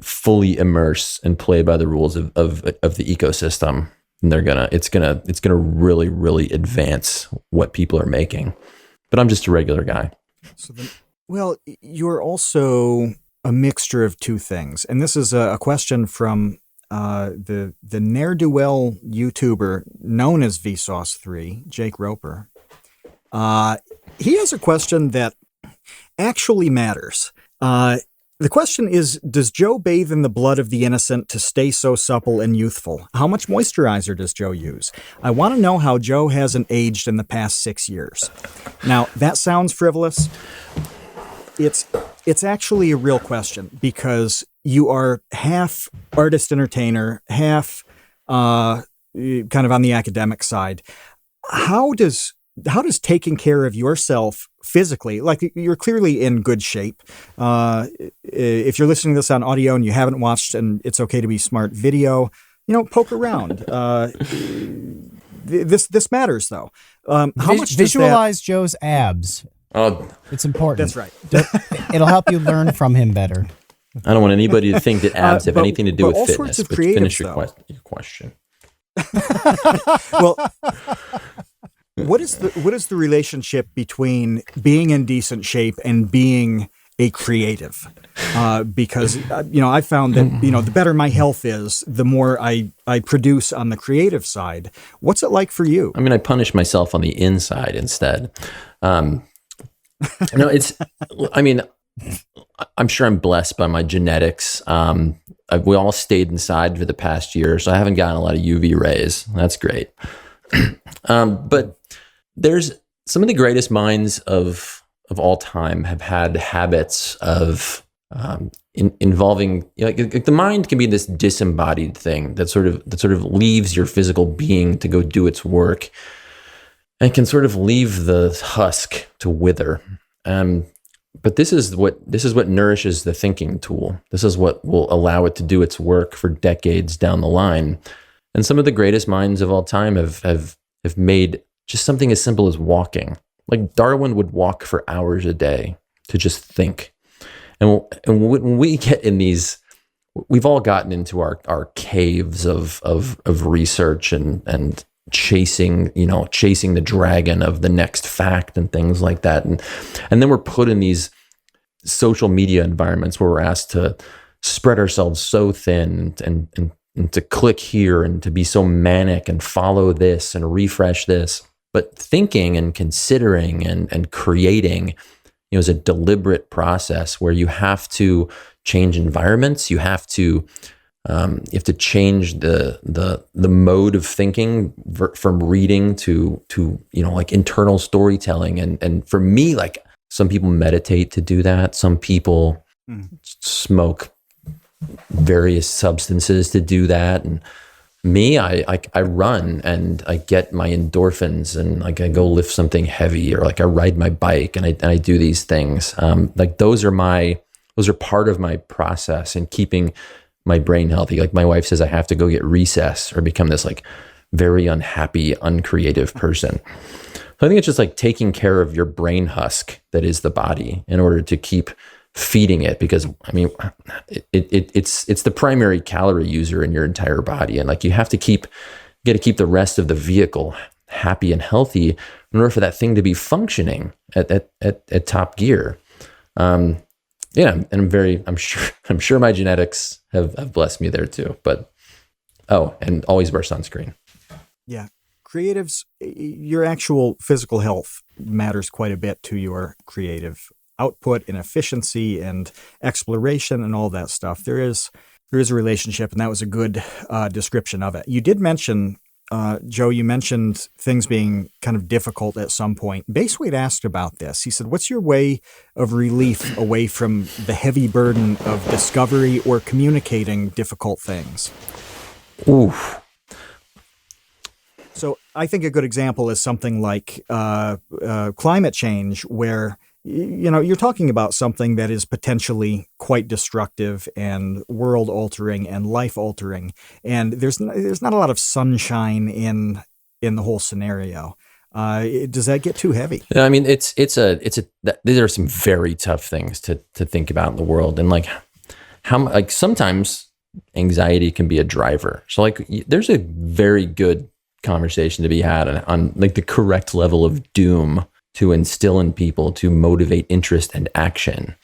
fully immerse and play by the rules of the ecosystem, and it's gonna really, really advance what people are making. But I'm just a regular guy. Well, you're also a mixture of two things, and this is a question from the ne'er-do-well YouTuber known as Vsauce3, Jake Roper. He has a question that actually matters. The question is, does Joe bathe in the blood of the innocent to stay so supple and youthful? How much moisturizer does Joe use? I want to know how Joe hasn't aged in the past 6 years. Now, that sounds frivolous. It's actually a real question, because you are half artist entertainer, half kind of on the academic side. How does taking care of yourself physically, like you're clearly in good shape. If you're listening to this on audio and you haven't watched, and it's okay to be smart, video, poke around. This matters though. How much visualize Joe's abs? It's important. That's right. It'll help you learn from him better. I don't want anybody to think that abs have anything to do with fitness. Sorts of but creatives, finish your question. Well, what is the relationship between being in decent shape and being a creative? Because I found that the better my health is, the more I produce on the creative side. What's it like for you? I mean, I punish myself on the inside instead. I'm sure I'm blessed by my genetics. We all stayed inside for the past year, so I haven't gotten a lot of UV rays. That's great. But there's some of the greatest minds of all time have had habits of involving, like the mind can be this disembodied thing that sort of leaves your physical being to go do its work, and can sort of leave the husk to wither. But this is what nourishes the thinking tool. This is what will allow it to do its work for decades down the line. And some of the greatest minds of all time have made just something as simple as walking. Like Darwin would walk for hours a day to just think. And when we get in these, we've all gotten into our caves of research and chasing the dragon of the next fact and things like that. And then we're put in these social media environments where we're asked to spread ourselves so thin and to click here and to be so manic and follow this and refresh this. But thinking and considering and creating, is a deliberate process where you have to change environments. You have to change the mode of thinking from reading to like internal storytelling. And for me, like some people meditate to do that. Some people smoke various substances to do that. And me, I run and I get my endorphins, and like I go lift something heavy, or like I ride my bike and I do these things. Like those are my those are part of my process in keeping my brain healthy. Like my wife says, I have to go get recess or become this like very unhappy, uncreative person. So I think it's just like taking care of your brain husk that is the body in order to keep feeding it, because I mean, it's the primary calorie user in your entire body, and like you got to keep the rest of the vehicle happy and healthy in order for that thing to be functioning at top gear. And I'm sure my genetics have blessed me there too. But and always wear sunscreen. Yeah. Creatives, your actual physical health matters quite a bit to your creative output and efficiency and exploration and all that stuff. There is a relationship, and that was a good description of it. You did mention, Joe, you mentioned things being kind of difficult at some point. Baseweight asked about this. He said, what's your way of relief away from the heavy burden of discovery or communicating difficult things? Oof. So I think a good example is something like climate change, where you're talking about something that is potentially quite destructive and world-altering and life-altering, and there's not a lot of sunshine in the whole scenario. Does that get too heavy? I mean, these are some very tough things to think about in the world, and like sometimes anxiety can be a driver. So like there's a very good conversation to be had on like the correct level of doom to instill in people to motivate interest and action.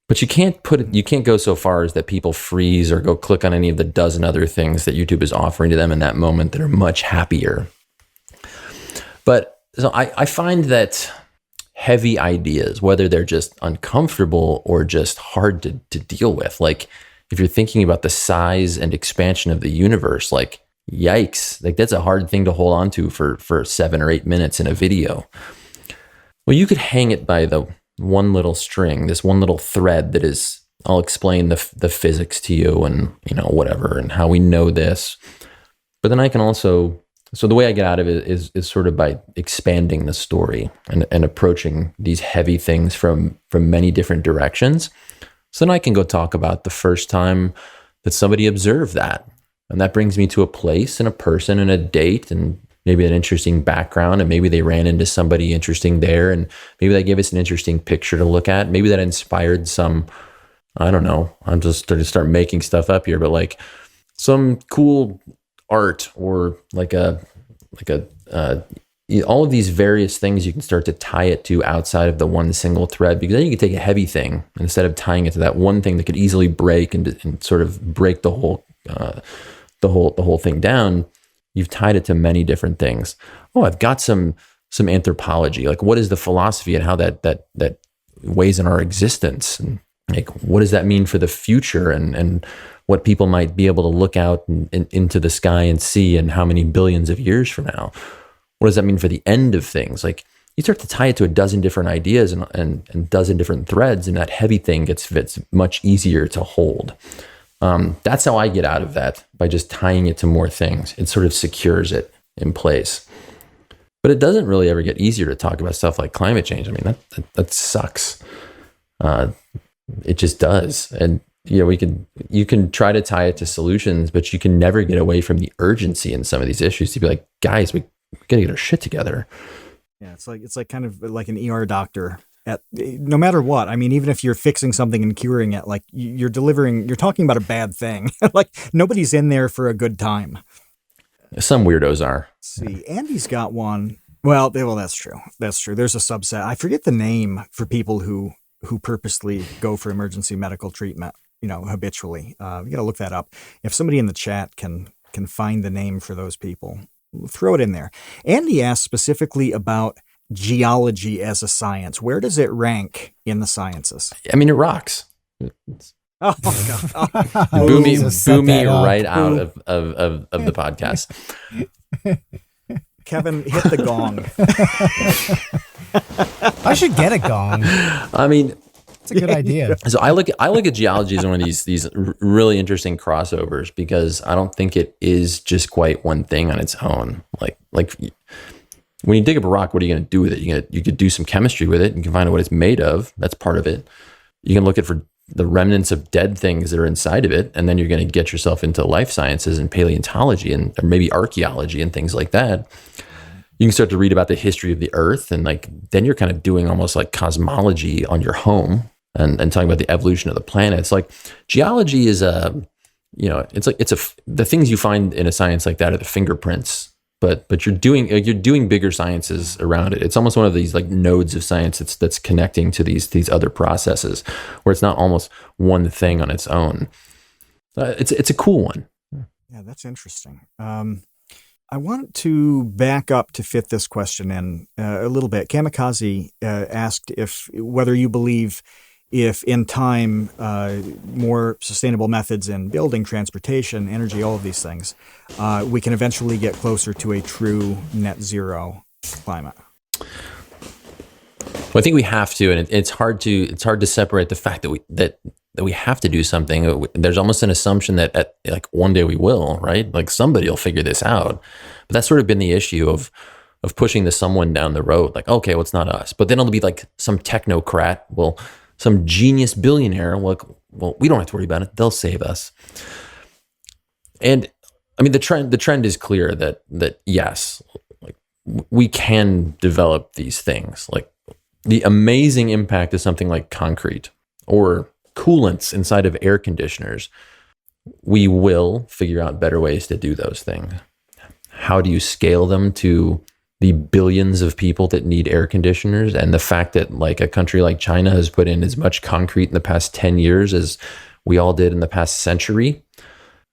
But you can't go so far as that people freeze or go click on any of the dozen other things that YouTube is offering to them in that moment that are much happier. But so I find that heavy ideas, whether they're just uncomfortable or just hard to deal with, like if you're thinking about the size and expansion of the universe, like yikes, like that's a hard thing to hold on to for 7 or 8 minutes in a video. Well, you could hang it by the one little string, this one little thread that is, I'll explain the physics to you and, whatever, and how we know this. But then I can also, so the way I get out of it is sort of by expanding the story and approaching these heavy things from many different directions. So then I can go talk about the first time that somebody observed that. And that brings me to a place and a person and a date and maybe an interesting background, and maybe they ran into somebody interesting there, and maybe that gave us an interesting picture to look at. Maybe that inspired some, I don't know, I'm just going to start making stuff up here, but like some cool art or all of these various things you can start to tie it to outside of the one single thread, because then you can take a heavy thing and instead of tying it to that one thing that could easily break and sort of break the whole thing down, you've tied it to many different things. Oh, I've got some anthropology. Like, what is the philosophy and how that weighs in our existence? And like, what does that mean for the future and what people might be able to look out into the sky and see in how many billions of years from now? What does that mean for the end of things? Like, you start to tie it to a dozen different ideas and dozen different threads, and that heavy thing gets much easier to hold. That's how I get out of that, by just tying it to more things. It sort of secures it in place. But it doesn't really ever get easier to talk about stuff like climate change. I mean, that sucks. It just does. And you can try to tie it to solutions, but you can never get away from the urgency in some of these issues to be like, guys, we gotta get our shit together. Yeah, it's like kind of like an ER doctor. No matter what, I mean, even if you're fixing something and curing it, like you're talking about a bad thing. Like nobody's in there for a good time. Some weirdos are. Let's see, Andy's got one. Well, that's true. That's true. There's a subset. I forget the name for people who purposely go for emergency medical treatment, habitually. You got to look that up. If somebody in the chat can find the name for those people, throw it in there. Andy asked specifically about geology as a science. Where does it rank in the sciences? I mean, it rocks. Oh my God. Boo me right out of the podcast. Kevin, hit the gong. I should get a gong. I mean, it's a good idea. So I look at geology as one of these really interesting crossovers, because I don't think it is just quite one thing on its own. Like when you dig up a rock, what are you going to do with it? You could do some chemistry with it. You can find out what it's made of. That's part of it. You can look at the remnants of dead things that are inside of it. And then you're going to get yourself into life sciences and paleontology and or maybe archaeology and things like that. You can start to read about the history of the earth. And like, then you're kind of doing almost like cosmology on your home and talking about the evolution of the planet. It's like geology is the things you find in a science like that are the fingerprints. But you're doing bigger sciences around it. It's almost one of these like nodes of science that's connecting to these other processes, where it's not almost one thing on its own. It's a cool one. Yeah, that's interesting. I want to back up to fit this question in a little bit. Kamikaze asked whether you believe if in time more sustainable methods in building, transportation, energy, all of these things, we can eventually get closer to a true net zero climate. Well, I think we have to, and it's hard to separate the fact that we have to do something. There's almost an assumption that like one day we will, right? Like somebody will figure this out. But that's sort of been the issue of pushing the someone down the road. Like, okay, well, it's not us. But then it'll be like some technocrat some genius billionaire, well, we don't have to worry about it. They'll save us. And I mean, the trend is clear that yes, like we can develop these things. Like the amazing impact of something like concrete or coolants inside of air conditioners. We will figure out better ways to do those things. How do you scale them to the billions of people that need air conditioners, and the fact that like a country like China has put in as much concrete in the past 10 years as we all did in the past century?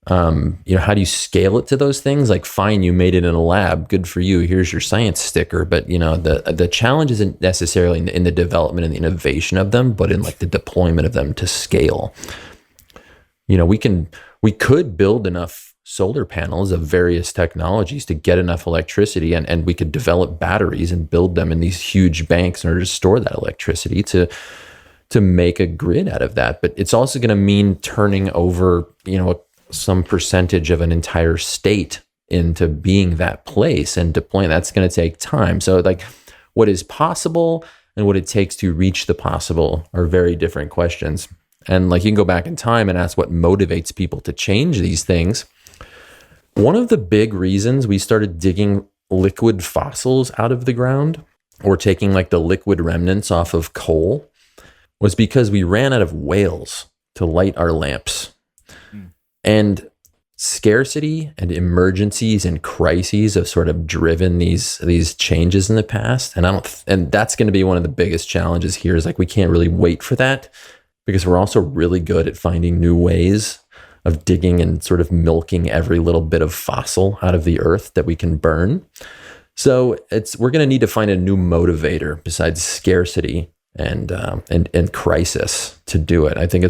How do you scale it to those things? Like, fine, you made it in a lab, good for you. Here's your science sticker. But the challenge isn't necessarily in the development and the innovation of them, but in like the deployment of them to scale. We could build enough solar panels of various technologies to get enough electricity, and we could develop batteries and build them in these huge banks in order to store that electricity to make a grid out of that. But it's also going to mean turning over, some percentage of an entire state into being that place and deploying. That's going to take time. So like what is possible and what it takes to reach the possible are very different questions. And like you can go back in time and ask what motivates people to change these things. One of the big reasons we started digging liquid fossils out of the ground, or taking like the liquid remnants off of coal, was because we ran out of whales to light our lamps. And scarcity and emergencies and crises have sort of driven these changes in the past. And that's going to be one of the biggest challenges here, is like we can't really wait for that, because we're also really good at finding new ways of digging and sort of milking every little bit of fossil out of the earth that we can burn. So we're going to need to find a new motivator besides scarcity and crisis to do it. I think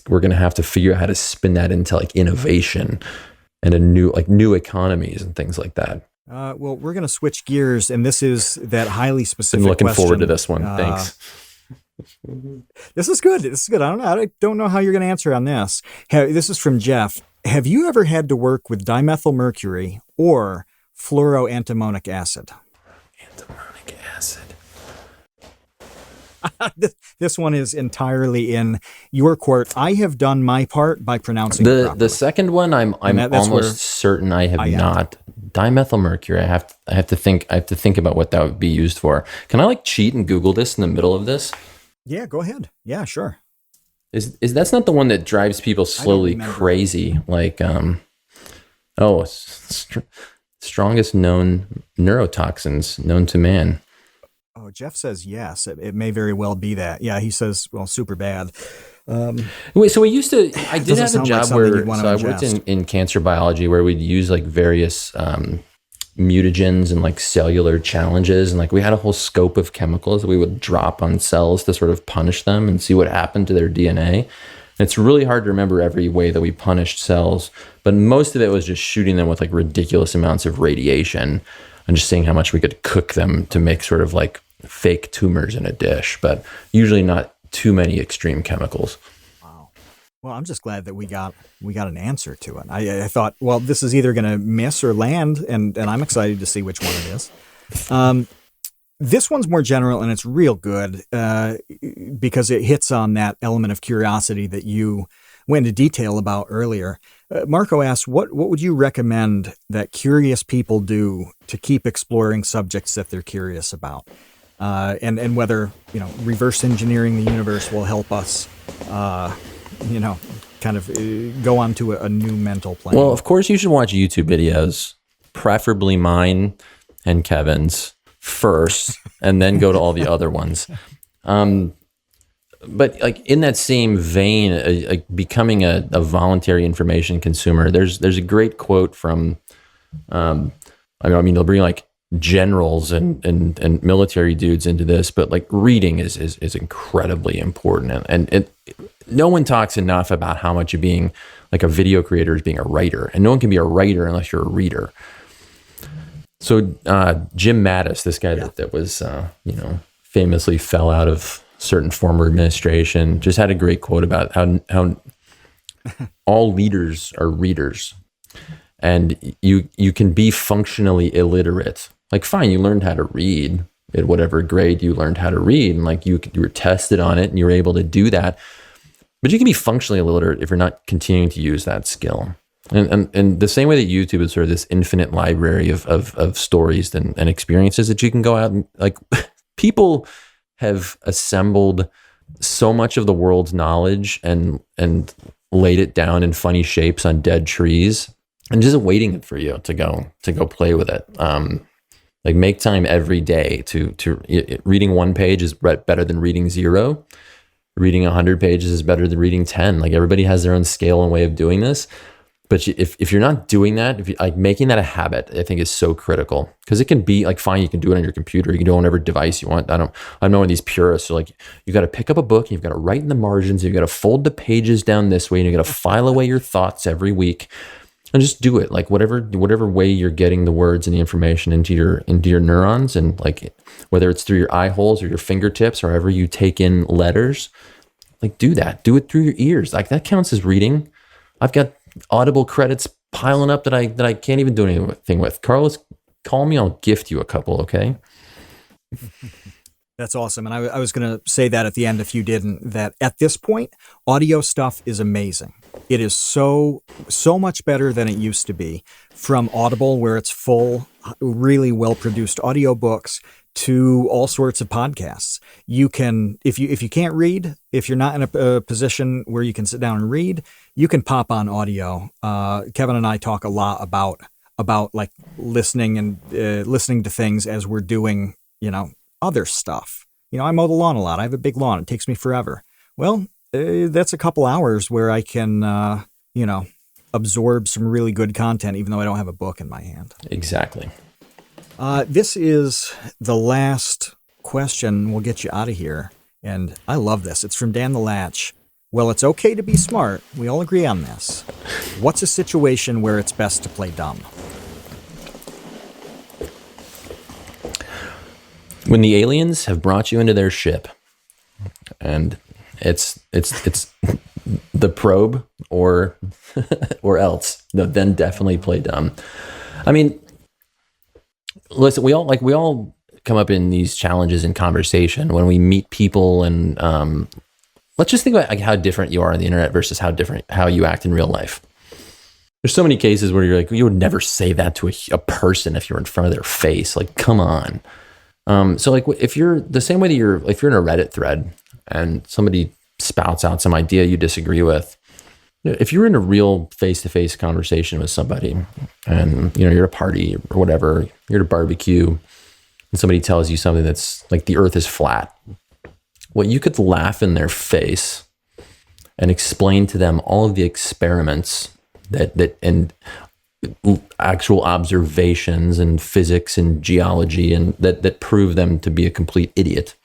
we're going to have to figure out how to spin that into like innovation and new economies and things like that. Well, we're going to switch gears, and this is that highly specific I'm looking question. forward to this one. Thanks. This is good. I don't know how you're going to answer on this. This is from Jeff. Have you ever had to work with dimethyl mercury or fluoroantimonic acid? Antimonic acid. This one is entirely in your court. I have done my part by pronouncing it properly. The second one, I'm almost certain I have not. Dimethyl mercury. I have to think about what that would be used for. Can I like cheat and Google this in the middle of this? Yeah, go ahead. Yeah, sure. Is that's not the one that drives people slowly crazy? Like, strongest known neurotoxins known to man. Oh, Jeff says yes. It may very well be that. Yeah, he says, well, super bad. Wait, so I did have a job where I worked in cancer biology, where we'd use like various mutagens and like cellular challenges, and like we had a whole scope of chemicals that we would drop on cells to sort of punish them and see what happened to their DNA. And it's really hard to remember every way that we punished cells, but most of it was just shooting them with like ridiculous amounts of radiation and just seeing how much we could cook them to make sort of like fake tumors in a dish, but usually not too many extreme chemicals. Wow. Well, I'm just glad that we got an answer to it. I thought, well, this is either going to miss or land, and I'm excited to see which one it is. This one's more general, and it's real good because it hits on that element of curiosity that you went into detail about earlier. Marco asks, what would you recommend that curious people do to keep exploring subjects that they're curious about? And whether, reverse engineering the universe will help us, kind of go on to a new mental plane. Well, of course, you should watch YouTube videos, preferably mine and Kevin's first, and then go to all the other ones. But like in that same vein, like becoming a voluntary information consumer, there's a great quote from, they'll bring like generals and military dudes into this, but like reading is incredibly important. And no one talks enough about how much of being like a video creator is being a writer, and no one can be a writer unless you're a reader. So Jim Mattis, this guy that was, famously fell out of certain former administration, just had a great quote about how all leaders are readers, and you can be functionally illiterate. Like, fine, you learned how to read at whatever grade you learned how to read, and like you were tested on it, and you were able to do that. But you can be functionally illiterate if you're not continuing to use that skill. And the same way that YouTube is sort of this infinite library of stories and experiences that you can go out and like people have assembled so much of the world's knowledge and laid it down in funny shapes on dead trees and just waiting for you to go play with it. Like make time every day to reading one page is better than reading 0. Reading 100 pages is better than reading 10. Like everybody has their own scale and way of doing this. But if you're not doing that, if you like making that a habit, I think is so critical, because it can be like, fine, you can do it on your computer, you can do it on whatever device you want. I know one of these purists are like, you got to pick up a book, and you've got to write in the margins, you've got to fold the pages down this way, and you got to file away your thoughts every week, and just do it. Like whatever way you're getting the words and the information into your neurons, and like whether it's through your eye holes or your fingertips or however you take in letters, like do that. Do it through your ears. Like that counts as reading. I've got Audible credits piling up that I can't even do anything with. Carlos, call me. I'll gift you a couple. Okay. That's awesome. And I was going to say that at the end, if you didn't, that at this point, audio stuff is amazing. It is so much better than it used to be, from Audible, where it's full, really well-produced audiobooks, to all sorts of podcasts. You can, if you can't read, if you're not in a position where you can sit down and read, you can pop on audio. Kevin and I talk a lot about like listening and listening to things as we're doing, other stuff. I mow the lawn a lot. I have a big lawn. It takes me forever. Well, that's a couple hours where I can, absorb some really good content, even though I don't have a book in my hand. Exactly. This is the last question. We'll get you out of here. And I love this. It's from Dan the Latch. Well, it's okay to be smart. We all agree on this. What's a situation where it's best to play dumb? When the aliens have brought you into their ship, and it's the probe or else, then definitely play dumb. I mean, listen, we all come up in these challenges in conversation when we meet people, and let's just think about like how different you are on the internet versus how you act in real life. There's so many cases where you're like, you would never say that to a person if you're in front of their face. Like, come on. So like if you're the same way that if you're in a Reddit thread and somebody spouts out some idea you disagree with, if you're in a real face-to-face conversation with somebody, and you're at a party or whatever, you're at a barbecue, and somebody tells you something that's like the earth is flat, well, you could laugh in their face and explain to them all of the experiments that and actual observations and physics and geology and that prove them to be a complete idiot.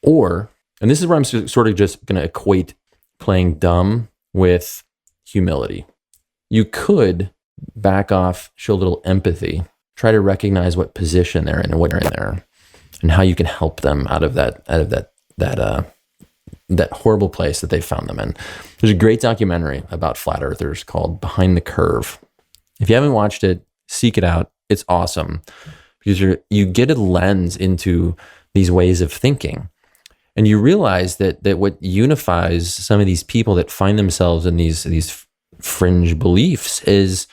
Or, and this is where I'm sort of just going to equate playing dumb with humility. You could back off, show a little empathy, try to recognize what position they're in and what they're in there, and how you can help them out of that horrible place that they found them in. There's a great documentary about flat earthers called Behind the Curve. If you haven't watched it, seek it out. It's awesome, because you get a lens into these ways of thinking. And you realize that what unifies some of these people that find themselves in these fringe beliefs is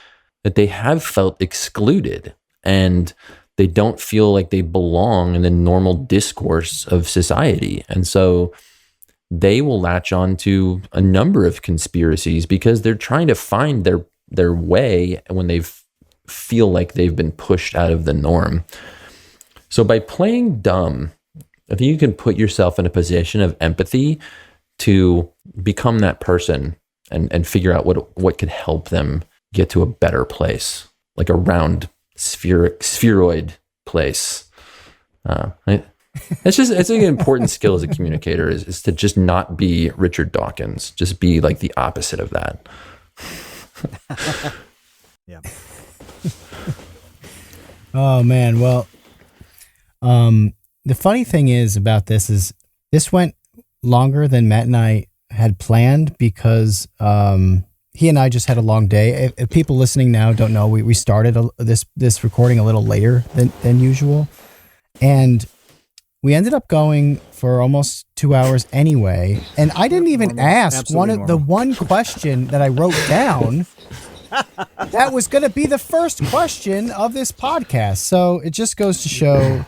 that they have felt excluded and they don't feel like they belong in the normal discourse of society. And so they will latch on to a number of conspiracies because they're trying to find their way when they feel like they've been pushed out of the norm. So by playing dumb, I think you can put yourself in a position of empathy to become that person and figure out what could help them get to a better place, like a round spheroid place. It's an important skill as a communicator is to just not be Richard Dawkins, just be like the opposite of that. Yeah. Oh man. Well, the funny thing is about this is this went longer than Matt and I had planned because he and I just had a long day. If people listening now don't know, we started this recording a little later than usual, and we ended up going for almost 2 hours anyway. And I didn't even ask the one question that I wrote down. That was going to be the first question of this podcast. So it just goes to show,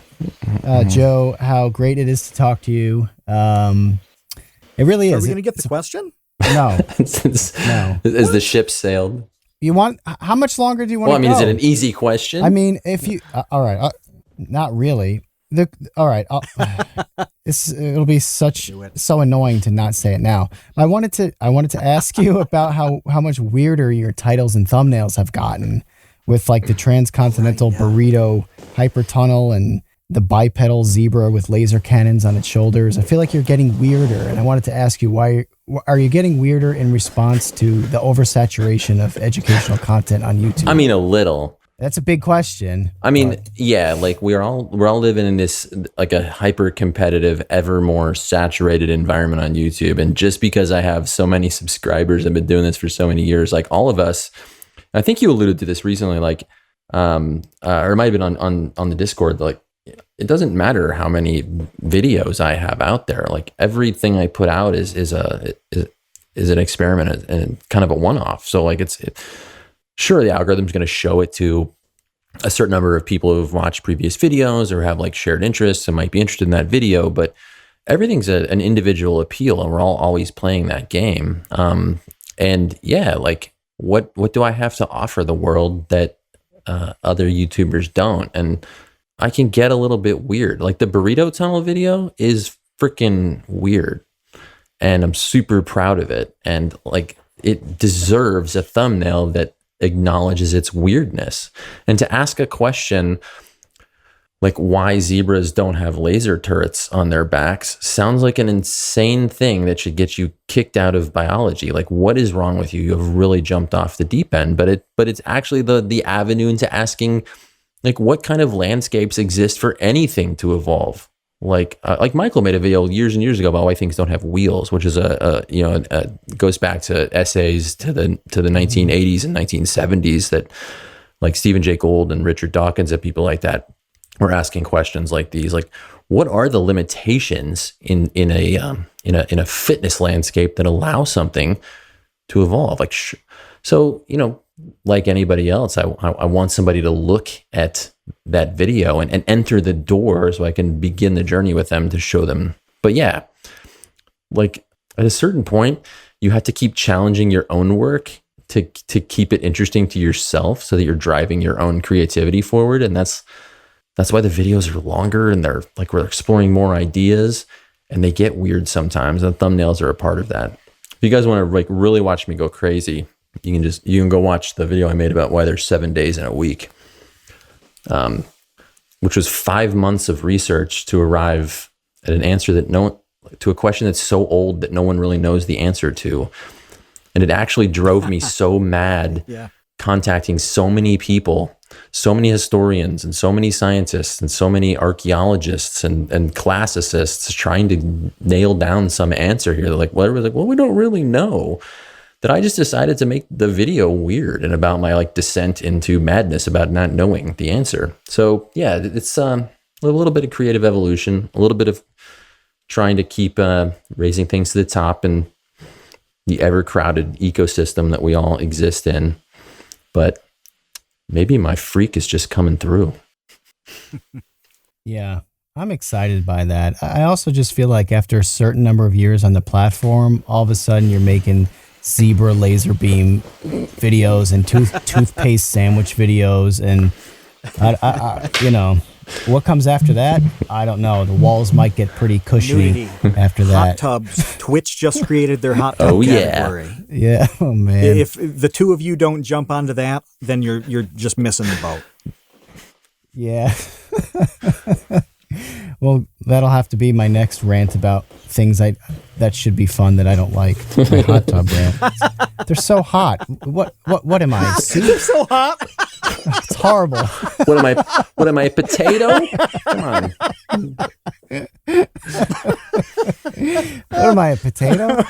Joe, how great it is to talk to you. It really is. Are we going to get the question? No. No. As the ship sailed. You want, how much longer do you want to go? Is it an easy question? I mean, if you, all right, not really. All right. It'll be so annoying to not say it now. I wanted to ask you about how much weirder your titles and thumbnails have gotten with like the transcontinental burrito hypertunnel and the bipedal zebra with laser cannons on its shoulders. I feel like you're getting weirder, and I wanted to ask you, why are you getting weirder in response to the oversaturation of educational content on YouTube? I mean, a little. That's a big question. I mean, yeah, like we're all living in this like a hyper competitive, ever more saturated environment on YouTube. And just because I have so many subscribers, I've been doing this for so many years, like all of us, I think you alluded to this recently, like, or it might have been on the Discord, like it doesn't matter how many videos I have out there. Like everything I put out is an experiment and kind of a one-off. So like sure, the algorithm's going to show it to a certain number of people who've watched previous videos or have like shared interests and might be interested in that video, but everything's an individual appeal, and we're all always playing that game. And yeah, like what do I have to offer the world that other YouTubers don't? And I can get a little bit weird. Like the burrito tunnel video is freaking weird, and I'm super proud of it. And like it deserves a thumbnail that acknowledges its weirdness. And to ask a question like why zebras don't have laser turrets on their backs sounds like an insane thing that should get you kicked out of biology. Like, what is wrong with you? You have really jumped off the deep end. But it's actually the avenue into asking like what kind of landscapes exist for anything to evolve. Like Michael made a video years and years ago about why things don't have wheels, which is goes back to essays to the 1980s and 1970s that like Stephen Jay Gould and Richard Dawkins and people like that were asking questions like these, like what are the limitations in a fitness landscape that allow something to evolve? Like so like anybody else, I want somebody to look at that video and enter the door so I can begin the journey with them to show them. But yeah, like at a certain point, you have to keep challenging your own work to keep it interesting to yourself so that you're driving your own creativity forward. And that's why the videos are longer and they're like, we're exploring more ideas and they get weird sometimes. And thumbnails are a part of that. If you guys want to like really watch me go crazy, you can go watch the video I made about why there's 7 days in a week, which was 5 months of research to arrive at an answer to a question that's so old that no one really knows the answer to. And it actually drove me so mad contacting so many people, so many historians and so many scientists and so many archaeologists and classicists trying to nail down some answer here. They're like, well, we don't really know. that I just decided to make the video weird and about my like descent into madness about not knowing the answer. So yeah, it's a little bit of creative evolution, a little bit of trying to keep raising things to the top and the ever crowded ecosystem that we all exist in. But maybe my freak is just coming through. Yeah, I'm excited by that. I also just feel like after a certain number of years on the platform, all of a sudden you're making zebra laser beam videos and toothpaste sandwich videos. And, I you know, what comes after that? I don't know. The walls might get pretty cushiony after that. Hot tubs. Twitch just created their hot tub category. Yeah. Oh, man. If the two of you don't jump onto that, then you're just missing the boat. Yeah. Well, that'll have to be my next rant about things that should be fun that I don't like. My hot tub rant. They're so hot. What am I? They're so hot. It's horrible. What am I, a potato? Come on. What am I, a potato?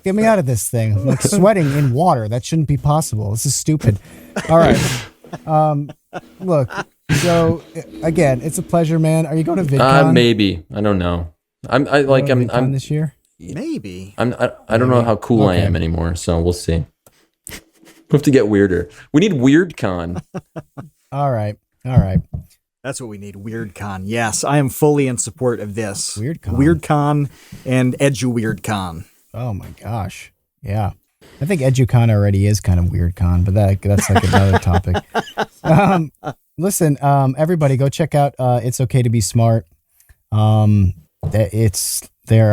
Get me out of this thing. I'm like sweating in water. That shouldn't be possible. This is stupid. All right. Look, so again, it's a pleasure, man. Are you going to VidCon? Maybe. I don't know. I'm this year. Maybe. I don't know how cool I am anymore, so we'll see. We have to get weirder. We need WeirdCon. All right. That's what we need. WeirdCon. Yes, I am fully in support of this. WeirdCon and EduWeirdCon. Oh my gosh. Yeah. I think EduCon already is kind of WeirdCon, but that's like another topic. Listen, everybody go check out It's Okay to Be Smart. There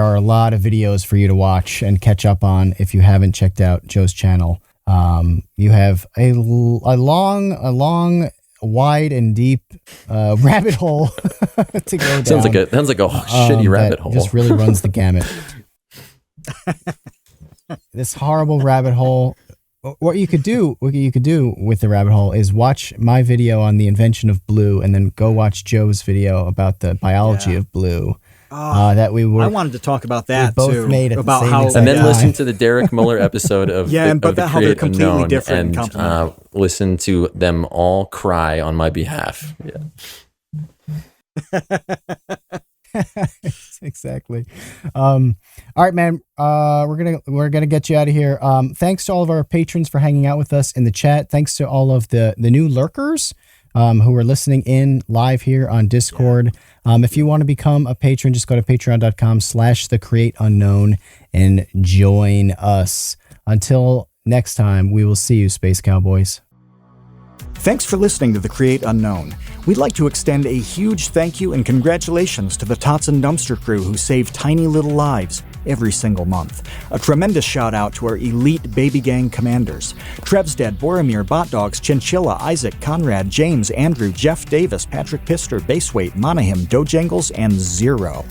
are a lot of videos for you to watch and catch up on if you haven't checked out Joe's channel. You have a long, wide and deep rabbit hole to go down. Sounds like a shitty rabbit hole. Just really runs the gamut. This horrible rabbit hole. What you could do with the rabbit hole is watch my video on the invention of blue, and then go watch Joe's video about the biology of blue. I wanted to talk about that both too. Made about the how, and then listen to the Derek Muller episode of the how they're Create completely Unknown, different and listen to them all cry on my behalf. Yeah. Exactly. All right, man. We're gonna get you out of here. Thanks to all of our patrons for hanging out with us in the chat. Thanks to all of the new lurkers who are listening in live here on Discord. If you want to become a patron, just go to patreon.com/thecreateunknown and join us. Until next time, we will see you, Space Cowboys. Thanks for listening to The Create Unknown. We'd like to extend a huge thank you and congratulations to the Tots and Dumpster crew who save tiny little lives every single month. A tremendous shout out to our elite baby gang commanders: Trevsdead, Boromir, Botdogs, Chinchilla, Isaac, Conrad, James, Andrew, Jeff Davis, Patrick Pister, Baseweight, Monahim, Dojangles, and Zero.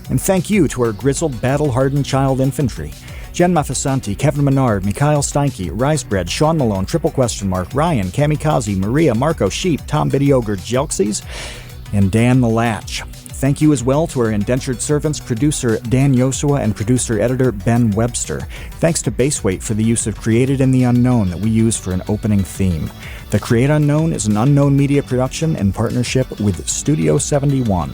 And thank you to our grizzled, battle-hardened child infantry: Jen Mafasanti, Kevin Menard, Mikhail Steinke, Risebread, Sean Malone, Triple Question Mark, Ryan, Kamikaze, Maria, Marco, Sheep, Tom Bidioger, Jelksies, and Dan the Latch. Thank you as well to our indentured servants, producer Dan Yosua and producer-editor Ben Webster. Thanks to Baseweight for the use of Created in the Unknown that we use for an opening theme. The Create Unknown is an Unknown Media production in partnership with Studio 71.